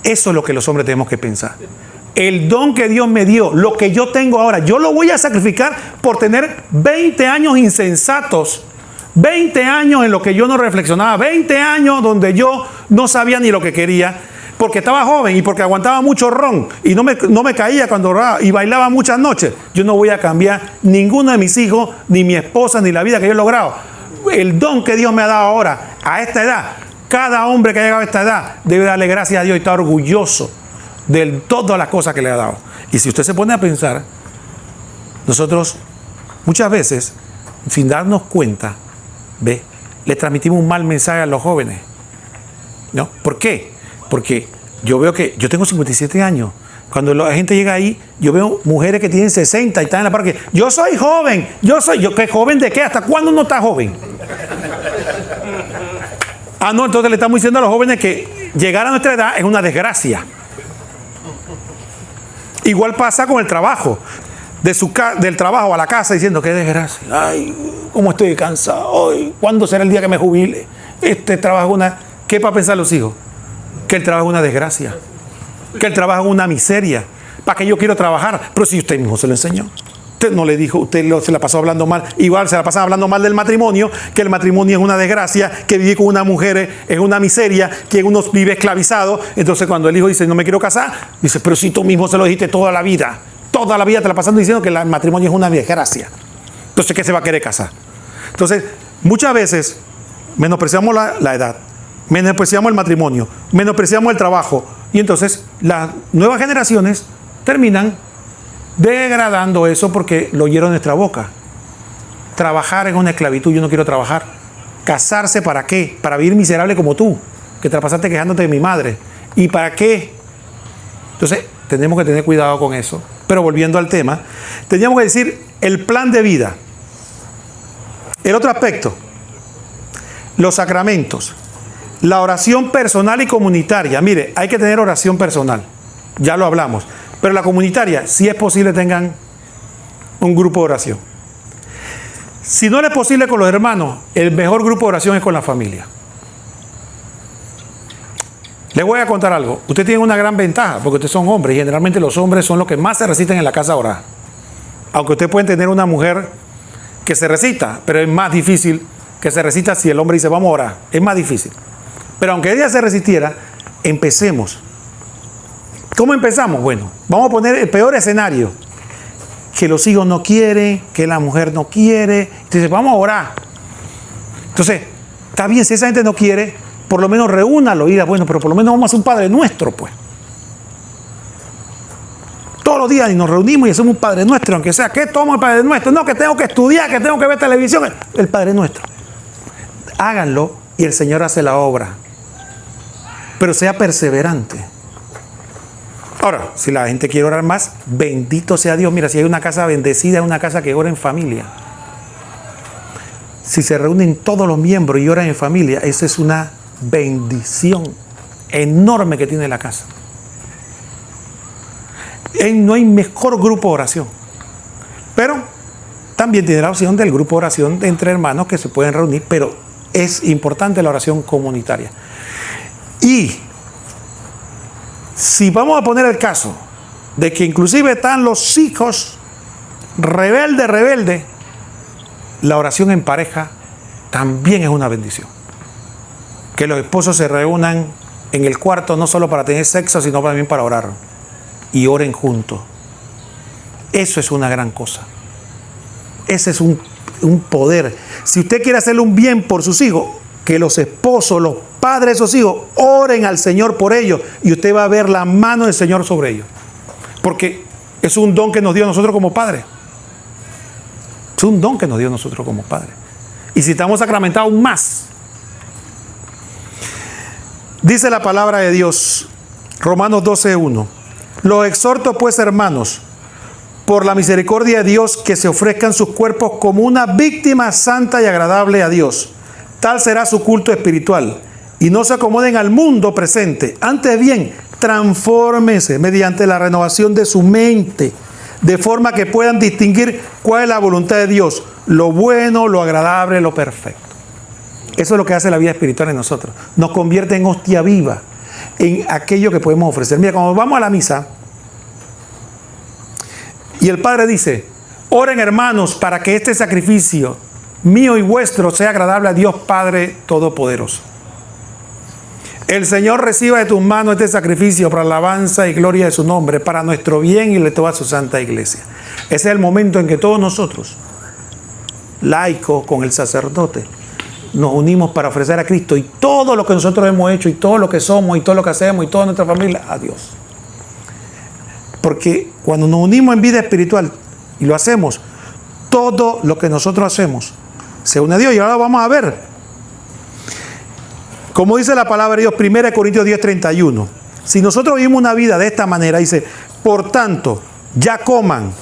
Speaker 1: Eso es lo que los hombres tenemos que pensar. El don que Dios me dio, lo que yo tengo ahora, yo lo voy a sacrificar por tener 20 años insensatos, 20 años en lo que yo no reflexionaba, 20 años donde yo no sabía ni lo que quería, porque estaba joven y porque aguantaba mucho ron y no me caía cuando y bailaba muchas noches. Yo no voy a cambiar ninguno de mis hijos, ni mi esposa, ni la vida que yo he logrado. El don que Dios me ha dado ahora, a esta edad, cada hombre que ha llegado a esta edad debe darle gracias a Dios y estar orgulloso de todas las cosas que le ha dado. Y si usted se pone a pensar, nosotros muchas veces, sin darnos cuenta, le transmitimos un mal mensaje a los jóvenes. ¿No? ¿Por qué? Porque yo veo que yo tengo 57 años. Cuando la gente llega ahí, yo veo mujeres que tienen 60 y están en la parque. Yo soy joven. ¿Qué joven de qué? ¿Hasta cuándo uno está joven? No, entonces le estamos diciendo a los jóvenes que llegar a nuestra edad es una desgracia. Igual pasa con el trabajo. Del trabajo a la casa diciendo, qué desgracia. Ay, cómo estoy cansado. Ay, ¿cuándo será el día que me jubile? Este trabajo es una... ¿Qué para pensar los hijos? Que el trabajo es una desgracia. Que el trabajo es una miseria. ¿Para qué yo quiero trabajar? Pero si usted mismo se lo enseñó. Usted no le dijo, se la pasó hablando mal. Igual se la pasaba hablando mal del matrimonio, que el matrimonio es una desgracia, que vivir con una mujer es una miseria, que uno vive esclavizado. Entonces cuando el hijo dice, no me quiero casar, dice, pero si tú mismo se lo dijiste toda la vida te la pasando diciendo que el matrimonio es una desgracia. Entonces, ¿qué se va a querer casar? Entonces, muchas veces menospreciamos la edad, menospreciamos el matrimonio, menospreciamos el trabajo. Y entonces las nuevas generaciones terminan degradando eso porque lo oyeron en nuestra boca. Trabajar es una esclavitud, yo no quiero trabajar. ¿Casarse para qué? Para vivir miserable como tú, que te la pasaste quejándote de mi madre. ¿Y para qué? Entonces, tenemos que tener cuidado con eso. Pero volviendo al tema, teníamos que decir el plan de vida. El otro aspecto, los sacramentos. La oración personal y comunitaria. Mire, hay que tener oración personal. Ya lo hablamos. Pero la comunitaria, si es posible, tengan un grupo de oración. Si no es posible con los hermanos, el mejor grupo de oración es con la familia. Les voy a contar algo. Ustedes tienen una gran ventaja, porque ustedes son hombres, y generalmente los hombres son los que más se resisten en la casa a orar. Aunque ustedes pueden tener una mujer que se recita, pero es más difícil que se recita si el hombre dice, vamos a orar. Es más difícil. Pero aunque ella se resistiera, empecemos. ¿Cómo empezamos? Bueno, vamos a poner el peor escenario. Que los hijos no quieren, que la mujer no quiere. Entonces, vamos a orar. Entonces, está bien, si esa gente no quiere, por lo menos reúnalo y diga, bueno, pero por lo menos vamos a hacer un Padre Nuestro, pues. Todos los días y nos reunimos y hacemos un Padre Nuestro, aunque sea, ¿qué tomo el Padre Nuestro? No, que tengo que estudiar, que tengo que ver televisión. El Padre Nuestro. Háganlo y el Señor hace la obra. Pero sea perseverante. Ahora, si la gente quiere orar más, bendito sea Dios. Mira, si hay una casa bendecida, es una casa que ora en familia. Si se reúnen todos los miembros y oran en familia, esa es una bendición enorme que tiene la casa. No hay mejor grupo de oración. Pero también tiene la opción del grupo de oración entre hermanos que se pueden reunir, pero es importante la oración comunitaria. Y si vamos a poner el caso de que inclusive están los hijos rebeldes, la oración en pareja también es una bendición. Que los esposos se reúnan en el cuarto no solo para tener sexo, sino también para orar. Y oren juntos. Eso es una gran cosa. Ese es un poder. Si usted quiere hacerle un bien por sus hijos, que los esposos, los padres de esos hijos, oren al Señor por ellos, y usted va a ver la mano del Señor sobre ellos. Porque es un don que nos dio a nosotros como padres. Es un don que nos dio a nosotros como padres. Y si estamos sacramentados, aún más. Dice la palabra de Dios, Romanos 12:1. Los exhorto pues, hermanos, por la misericordia de Dios, que se ofrezcan sus cuerpos como una víctima santa y agradable a Dios. Tal será su culto espiritual. Y no se acomoden al mundo presente. Antes bien, transfórmense mediante la renovación de su mente, de forma que puedan distinguir cuál es la voluntad de Dios, lo bueno, lo agradable, lo perfecto. Eso es lo que hace la vida espiritual en nosotros. Nos convierte en hostia viva, en aquello que podemos ofrecer. Mira, cuando vamos a la misa y el Padre dice, oren hermanos para que este sacrificio mío y vuestro sea agradable a Dios Padre Todopoderoso. El Señor reciba de tus manos este sacrificio para alabanza y gloria de su nombre, para nuestro bien y de toda su santa iglesia. Ese es el momento en que todos nosotros, laicos con el sacerdote, nos unimos para ofrecer a Cristo y todo lo que nosotros hemos hecho y todo lo que somos y todo lo que hacemos y toda nuestra familia a Dios. Porque cuando nos unimos en vida espiritual y lo hacemos, todo lo que nosotros hacemos se une a Dios. Y ahora vamos a ver, como dice la palabra de Dios, 1 Corintios 10:31. Si nosotros vivimos una vida de esta manera, dice, por tanto, ya coman,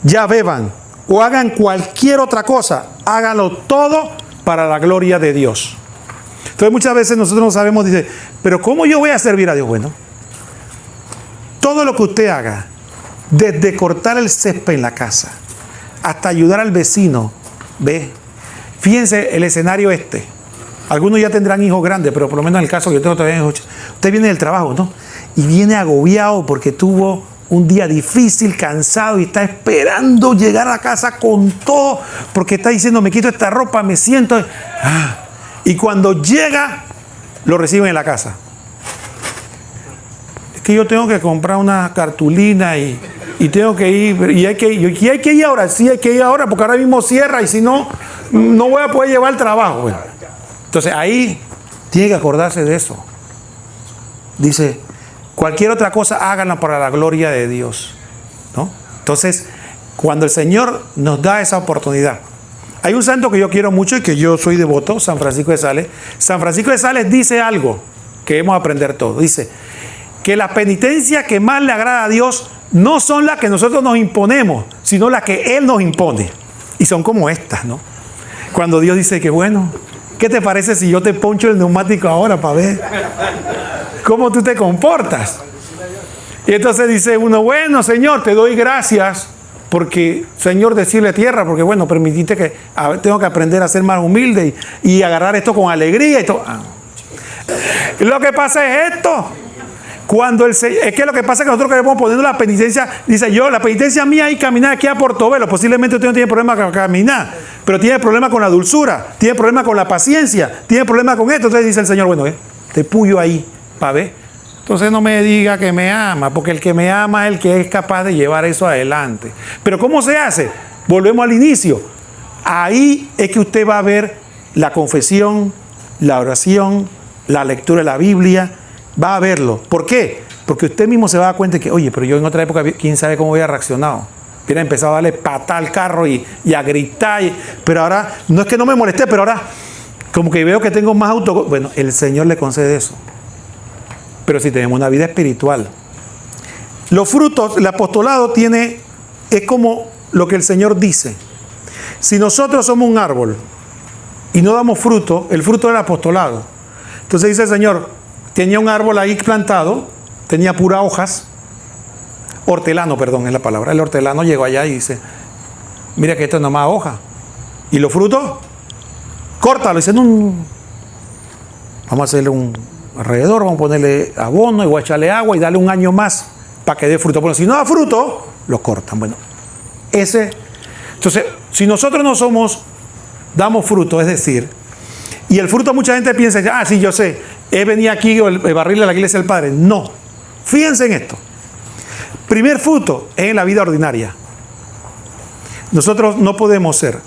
Speaker 1: ya beban o hagan cualquier otra cosa, háganlo todo para la gloria de Dios. Entonces muchas veces nosotros no sabemos, dice, pero ¿cómo yo voy a servir a Dios? Bueno, todo lo que usted haga, desde cortar el césped en la casa hasta ayudar al vecino, ve, fíjense el escenario este. Algunos ya tendrán hijos grandes, pero por lo menos en el caso que yo tengo todavía hijos, usted viene del trabajo, ¿no? Y viene agobiado porque tuvo un día difícil, cansado, y está esperando llegar a casa con todo, porque está diciendo, me quito esta ropa, me siento. Y cuando llega, lo reciben en la casa. Es que yo tengo que comprar una cartulina y tengo que ir, y hay que ir ahora, sí hay que ir ahora, porque ahora mismo cierra, y si no, no voy a poder llevar el trabajo. Bueno, entonces ahí tiene que acordarse de eso. Dice, cualquier otra cosa háganla para la gloria de Dios, ¿no? Entonces, cuando el Señor nos da esa oportunidad. Hay un santo que yo quiero mucho y que yo soy devoto, San Francisco de Sales. San Francisco de Sales dice algo que debemos aprender todos. Dice que las penitencias que más le agrada a Dios no son las que nosotros nos imponemos, sino las que Él nos impone. Y son como estas, ¿no? Cuando Dios dice que, bueno, ¿qué te parece si yo te poncho el neumático ahora para ver cómo tú te comportas? Y entonces dice uno, bueno, Señor, te doy gracias, porque, Señor, decirle tierra, porque, bueno, permitiste que tengo que aprender a ser más humilde y agarrar esto con alegría y todo. Lo que pasa es esto. Es que lo que pasa es que nosotros queremos poner la penitencia, dice yo, la penitencia mía es caminar aquí a Portobelo. Posiblemente usted no tiene problema con caminar, pero tiene problema con la dulzura, tiene problema con la paciencia, tiene problema con esto. Entonces dice el Señor, bueno, te puyo ahí para ver. Entonces no me diga que me ama, porque el que me ama es el que es capaz de llevar eso adelante. Pero ¿cómo se hace? Volvemos al inicio. Ahí es que usted va a ver la confesión, la oración, la lectura de la Biblia. Va a verlo. ¿Por qué? Porque usted mismo se va a dar cuenta que, oye, pero yo en otra época, quién sabe cómo hubiera reaccionado. Hubiera empezado a darle patada al carro y a gritar. Pero ahora, no es que no me molesté, pero ahora, como que veo que tengo más auto. Bueno, el Señor le concede eso. Pero si tenemos una vida espiritual. Los frutos, el apostolado es como lo que el Señor dice. Si nosotros somos un árbol y no damos fruto, el fruto del apostolado. Entonces dice el Señor, tenía un árbol ahí plantado, tenía puras hojas, hortelano, perdón, es la palabra. El hortelano llegó allá y dice, mira que esto es nomás hoja. ¿Y los frutos? Córtalo. Dice, no, vamos a hacerle un alrededor, vamos a ponerle abono y voy a echarle agua y darle un año más para que dé fruto. Bueno, si no da fruto, lo cortan. Bueno, entonces, si nosotros no damos fruto, es decir, y el fruto mucha gente piensa, sí, yo sé, es venir aquí o el barril de la iglesia del Padre. No, fíjense en esto. Primer fruto es en la vida ordinaria. Nosotros no podemos ser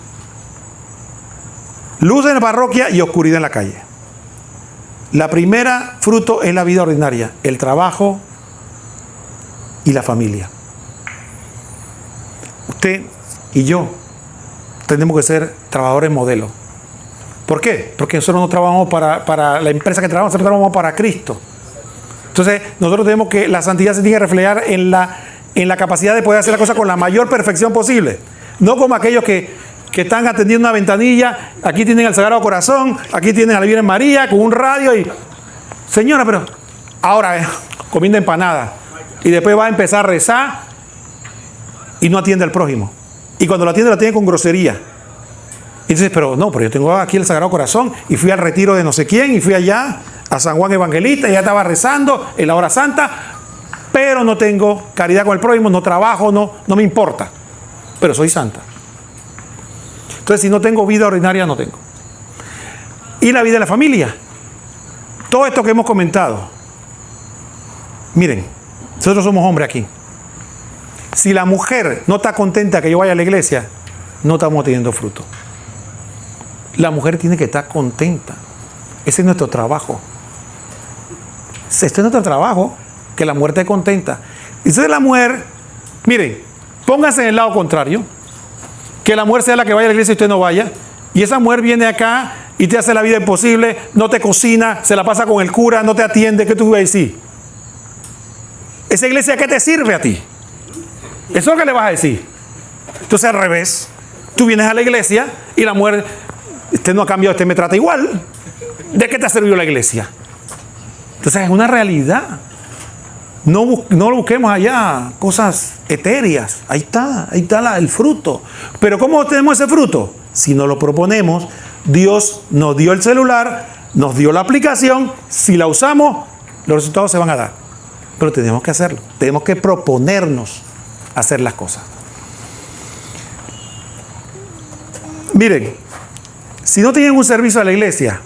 Speaker 1: luz en la parroquia y oscuridad en la calle. La primera fruto es la vida ordinaria, el trabajo y la familia. Usted y yo tenemos que ser trabajadores modelo. ¿Por qué? Porque nosotros no trabajamos para la empresa que trabajamos, nosotros trabajamos para Cristo. Entonces, nosotros tenemos que, la santidad se tiene que reflejar en la capacidad de poder hacer la cosa con la mayor perfección posible. No como aquellos que están atendiendo una ventanilla, aquí tienen al Sagrado Corazón, aquí tienen a la Virgen María con un radio y... Señora, pero ahora comiendo empanada. Y después va a empezar a rezar y no atiende al prójimo. Y cuando lo atiende con grosería. Y dices, pero yo tengo aquí el Sagrado Corazón y fui al retiro de no sé quién y fui allá a San Juan Evangelista y ya estaba rezando en la hora santa, pero no tengo caridad con el prójimo, no trabajo, no me importa. Pero soy santa. Entonces, si no tengo vida ordinaria, no tengo. Y la vida de la familia. Todo esto que hemos comentado. Miren, nosotros somos hombres aquí. Si la mujer no está contenta que yo vaya a la iglesia, no estamos teniendo fruto. La mujer tiene que estar contenta. Ese es nuestro trabajo. Este es nuestro trabajo, que la mujer esté contenta. Y entonces la mujer, miren, póngase en el lado contrario. Que la mujer sea la que vaya a la iglesia y usted no vaya. Y esa mujer viene acá y te hace la vida imposible, no te cocina, se la pasa con el cura, no te atiende. ¿Qué tú vas a decir? ¿Esa iglesia qué te sirve a ti? Eso es lo que le vas a decir. Entonces al revés, tú vienes a la iglesia y la mujer, usted no ha cambiado, usted me trata igual. ¿De qué te ha servido la iglesia? Entonces es una realidad. No lo busquemos allá, cosas etéreas. Ahí está el fruto. Pero ¿cómo obtenemos ese fruto? Si no lo proponemos, Dios nos dio el celular, nos dio la aplicación. Si la usamos, los resultados se van a dar. Pero tenemos que hacerlo. Tenemos que proponernos hacer las cosas. Miren, si no tienen un servicio a la iglesia,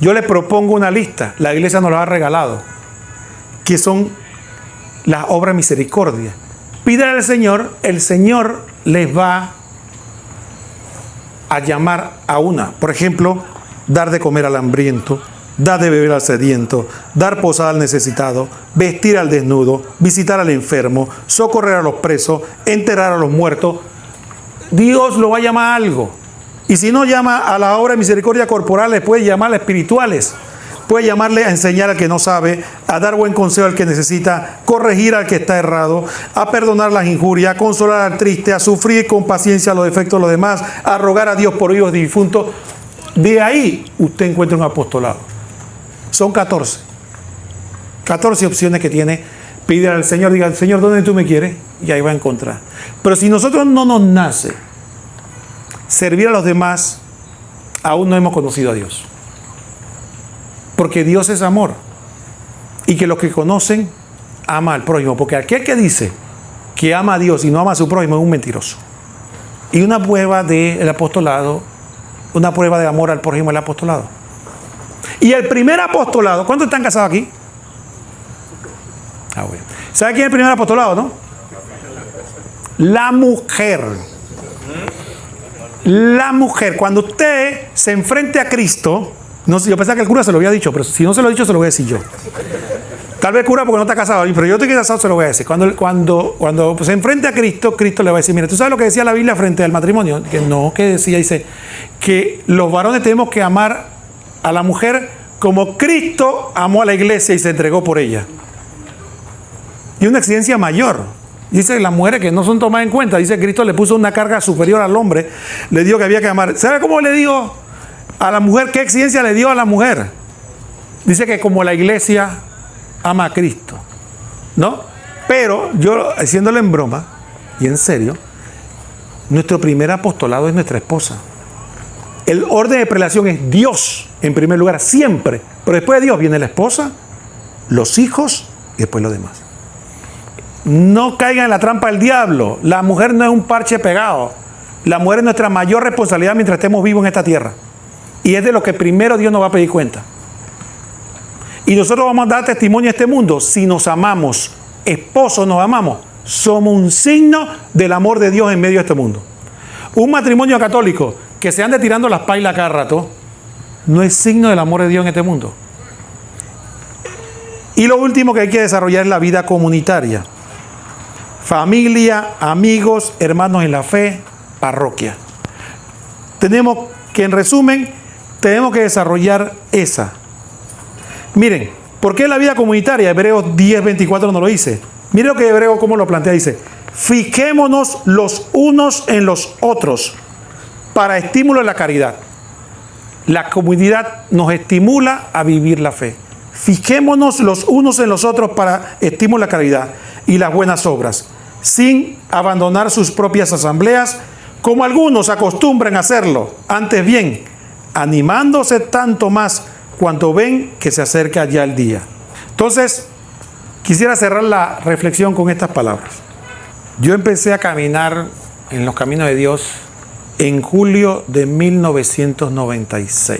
Speaker 1: yo les propongo una lista. La iglesia nos la ha regalado. Que son las obras de misericordia. Pídale al Señor, el Señor les va a llamar a una. Por ejemplo, dar de comer al hambriento, dar de beber al sediento, dar posada al necesitado, vestir al desnudo, visitar al enfermo, socorrer a los presos, enterrar a los muertos. Dios lo va a llamar a algo. Y si no llama a la obra de misericordia corporal, le puede llamar a espirituales. Puede llamarle a enseñar al que no sabe, a dar buen consejo al que necesita, corregir al que está errado, a perdonar las injurias, a consolar al triste, a sufrir con paciencia los defectos de los demás, a rogar a Dios por hijos difuntos. De ahí usted encuentra un apostolado. Son 14. 14 opciones que tiene. Pide al Señor, diga, Señor, ¿dónde tú me quieres? Y ahí va a encontrar. Pero si nosotros no nos nace servir a los demás, aún no hemos conocido a Dios. Porque Dios es amor. Y que los que conocen, ama al prójimo. Porque aquel que dice que ama a Dios y no ama a su prójimo es un mentiroso. Y una prueba del apostolado, una prueba de amor al prójimo es el apostolado. Y el primer apostolado, ¿cuántos están casados aquí? Bueno. ¿Sabe quién es el primer apostolado, no? La mujer. La mujer. Cuando usted se enfrente a Cristo, no sé, yo pensaba que el cura se lo había dicho, pero si no se lo he dicho, se lo voy a decir yo. Tal vez cura porque no está casado, pero yo estoy casado, se lo voy a decir. Cuando se enfrente a Cristo, Cristo le va a decir, mira, ¿tú sabes lo que decía la Biblia frente al matrimonio? Que no, que decía, dice, que los varones tenemos que amar a la mujer como Cristo amó a la iglesia y se entregó por ella. Y una exigencia mayor. Dice las mujeres que no son tomadas en cuenta. Dice que Cristo le puso una carga superior al hombre. Le dijo que había que amar. ¿Sabe cómo le digo a la mujer? ¿Qué exigencia le dio a la mujer? Dice que como la iglesia ama a Cristo, ¿no? Pero yo, haciéndolo en broma y en serio, nuestro primer apostolado es nuestra esposa. El orden de prelación es Dios en primer lugar, siempre. Pero después de Dios viene la esposa, los hijos y después los demás. No caigan en la trampa del diablo. La mujer no es un parche pegado. La mujer es nuestra mayor responsabilidad mientras estemos vivos en esta tierra. Y es de lo que primero Dios nos va a pedir cuenta. Y nosotros vamos a dar testimonio a este mundo. Si nos amamos, esposos nos amamos, somos un signo del amor de Dios en medio de este mundo. Un matrimonio católico que se ande tirando las pailas cada rato, no es signo del amor de Dios en este mundo. Y lo último que hay que desarrollar es la vida comunitaria. Familia, amigos, hermanos en la fe, parroquia. Tenemos que, en resumen, tenemos que desarrollar esa. Miren, ¿por qué la vida comunitaria? Hebreos 10:24 nos lo dice. Miren lo que Hebreos cómo lo plantea, dice: fijémonos los unos en los otros para estímulo de la caridad. La comunidad nos estimula a vivir la fe. Fijémonos los unos en los otros para estímulo de la caridad y las buenas obras, sin abandonar sus propias asambleas, como algunos acostumbran a hacerlo. Antes bien, animándose tanto más cuanto ven que se acerca ya el día. Entonces, quisiera cerrar la reflexión con estas palabras. Yo empecé a caminar en los caminos de Dios en julio de 1996.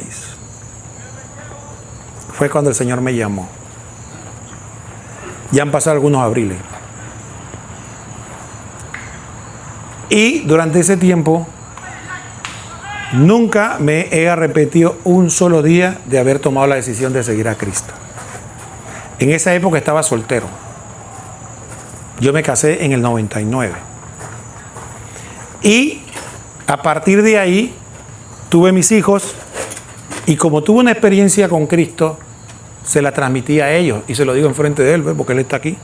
Speaker 1: Fue cuando el Señor me llamó. Ya han pasado algunos abriles. Y durante ese tiempo, nunca me he arrepentido un solo día de haber tomado la decisión de seguir a Cristo. En esa época estaba soltero. Yo me casé en el 99. Y a partir de ahí tuve mis hijos y como tuve una experiencia con Cristo, se la transmití a ellos y se lo digo enfrente de él, porque él está aquí.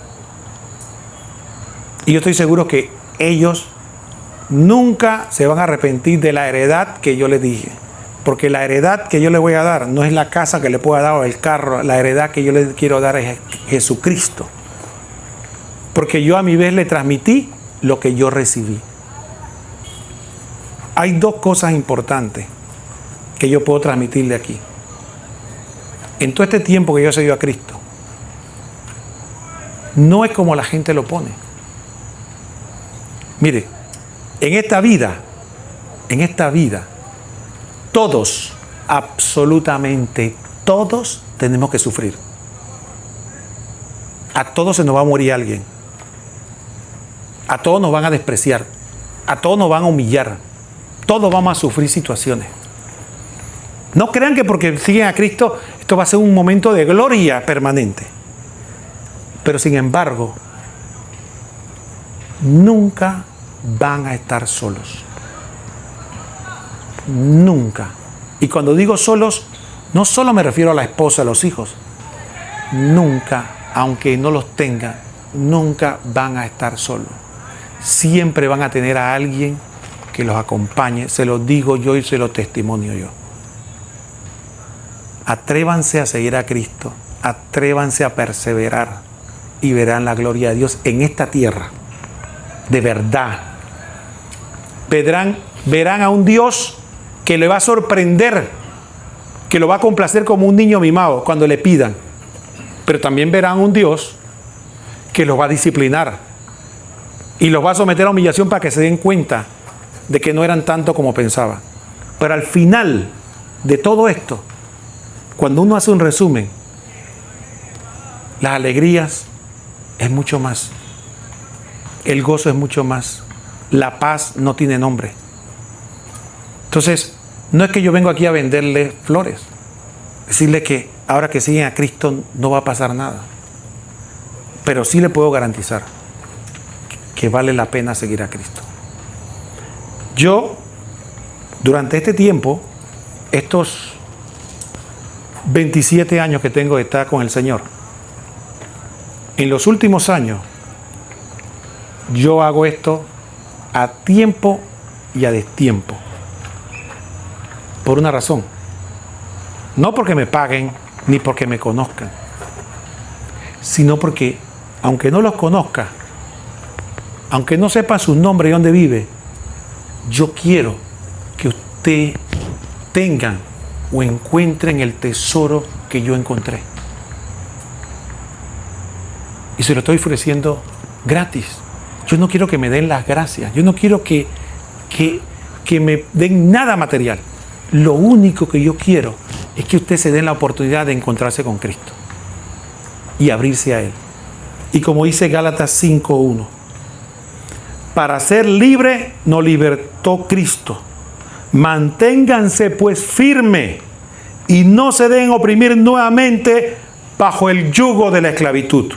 Speaker 1: Y yo estoy seguro que ellos nunca se van a arrepentir de la heredad que yo les dije. Porque la heredad que yo les voy a dar no es la casa que le pueda dar o el carro. La heredad que yo les quiero dar es Jesucristo. Porque yo a mi vez le transmití lo que yo recibí. Hay dos cosas importantes que yo puedo transmitirle aquí. En todo este tiempo que yo he seguido a Cristo, no es como la gente lo pone. Mire, en esta vida, todos, absolutamente todos, tenemos que sufrir. A todos se nos va a morir alguien. A todos nos van a despreciar. A todos nos van a humillar. Todos vamos a sufrir situaciones. No crean que porque siguen a Cristo, esto va a ser un momento de gloria permanente. Pero sin embargo, nunca van a estar solos. Nunca. Y cuando digo solos, no solo me refiero a la esposa, a los hijos. Nunca, aunque no los tengan, nunca van a estar solos. Siempre van a tener a alguien que los acompañe. Se lo digo yo y se lo testimonio yo. Atrévanse a seguir a Cristo. Atrévanse a perseverar y verán la gloria de Dios en esta tierra. De verdad. Verán a un Dios que le va a sorprender, que lo va a complacer como un niño mimado cuando le pidan. Pero también verán a un Dios que los va a disciplinar y los va a someter a humillación para que se den cuenta de que no eran tanto como pensaban. Pero al final de todo esto, cuando uno hace un resumen, las alegrías es mucho más. El gozo es mucho más. La paz no tiene nombre. Entonces, no es que yo vengo aquí a venderle flores. Decirle que ahora que siguen a Cristo no va a pasar nada. Pero sí le puedo garantizar que vale la pena seguir a Cristo. Yo, durante este tiempo, estos 27 años que tengo de estar con el Señor, en los últimos años, yo hago esto a tiempo y a destiempo. Por una razón. No porque me paguen, ni porque me conozcan, sino porque, aunque no los conozca, aunque no sepa su nombre y dónde vive, yo quiero que usted tengan o encuentren el tesoro que yo encontré. Y se lo estoy ofreciendo gratis. Yo no quiero que me den las gracias. Yo no quiero que me den nada material. Lo único que yo quiero es que usted se den la oportunidad de encontrarse con Cristo y abrirse a Él. Y como dice Gálatas 5:1, para ser libre nos libertó Cristo. Manténganse pues firme y no se den oprimir nuevamente bajo el yugo de la esclavitud.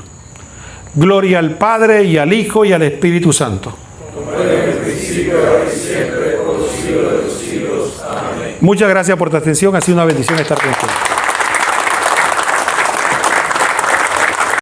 Speaker 1: Gloria al Padre y al Hijo y al Espíritu Santo.
Speaker 2: Como era en el principio, ahora y siempre, por los siglos de los siglos. Amén.
Speaker 1: Muchas gracias por tu atención. Ha sido una bendición estar con ustedes.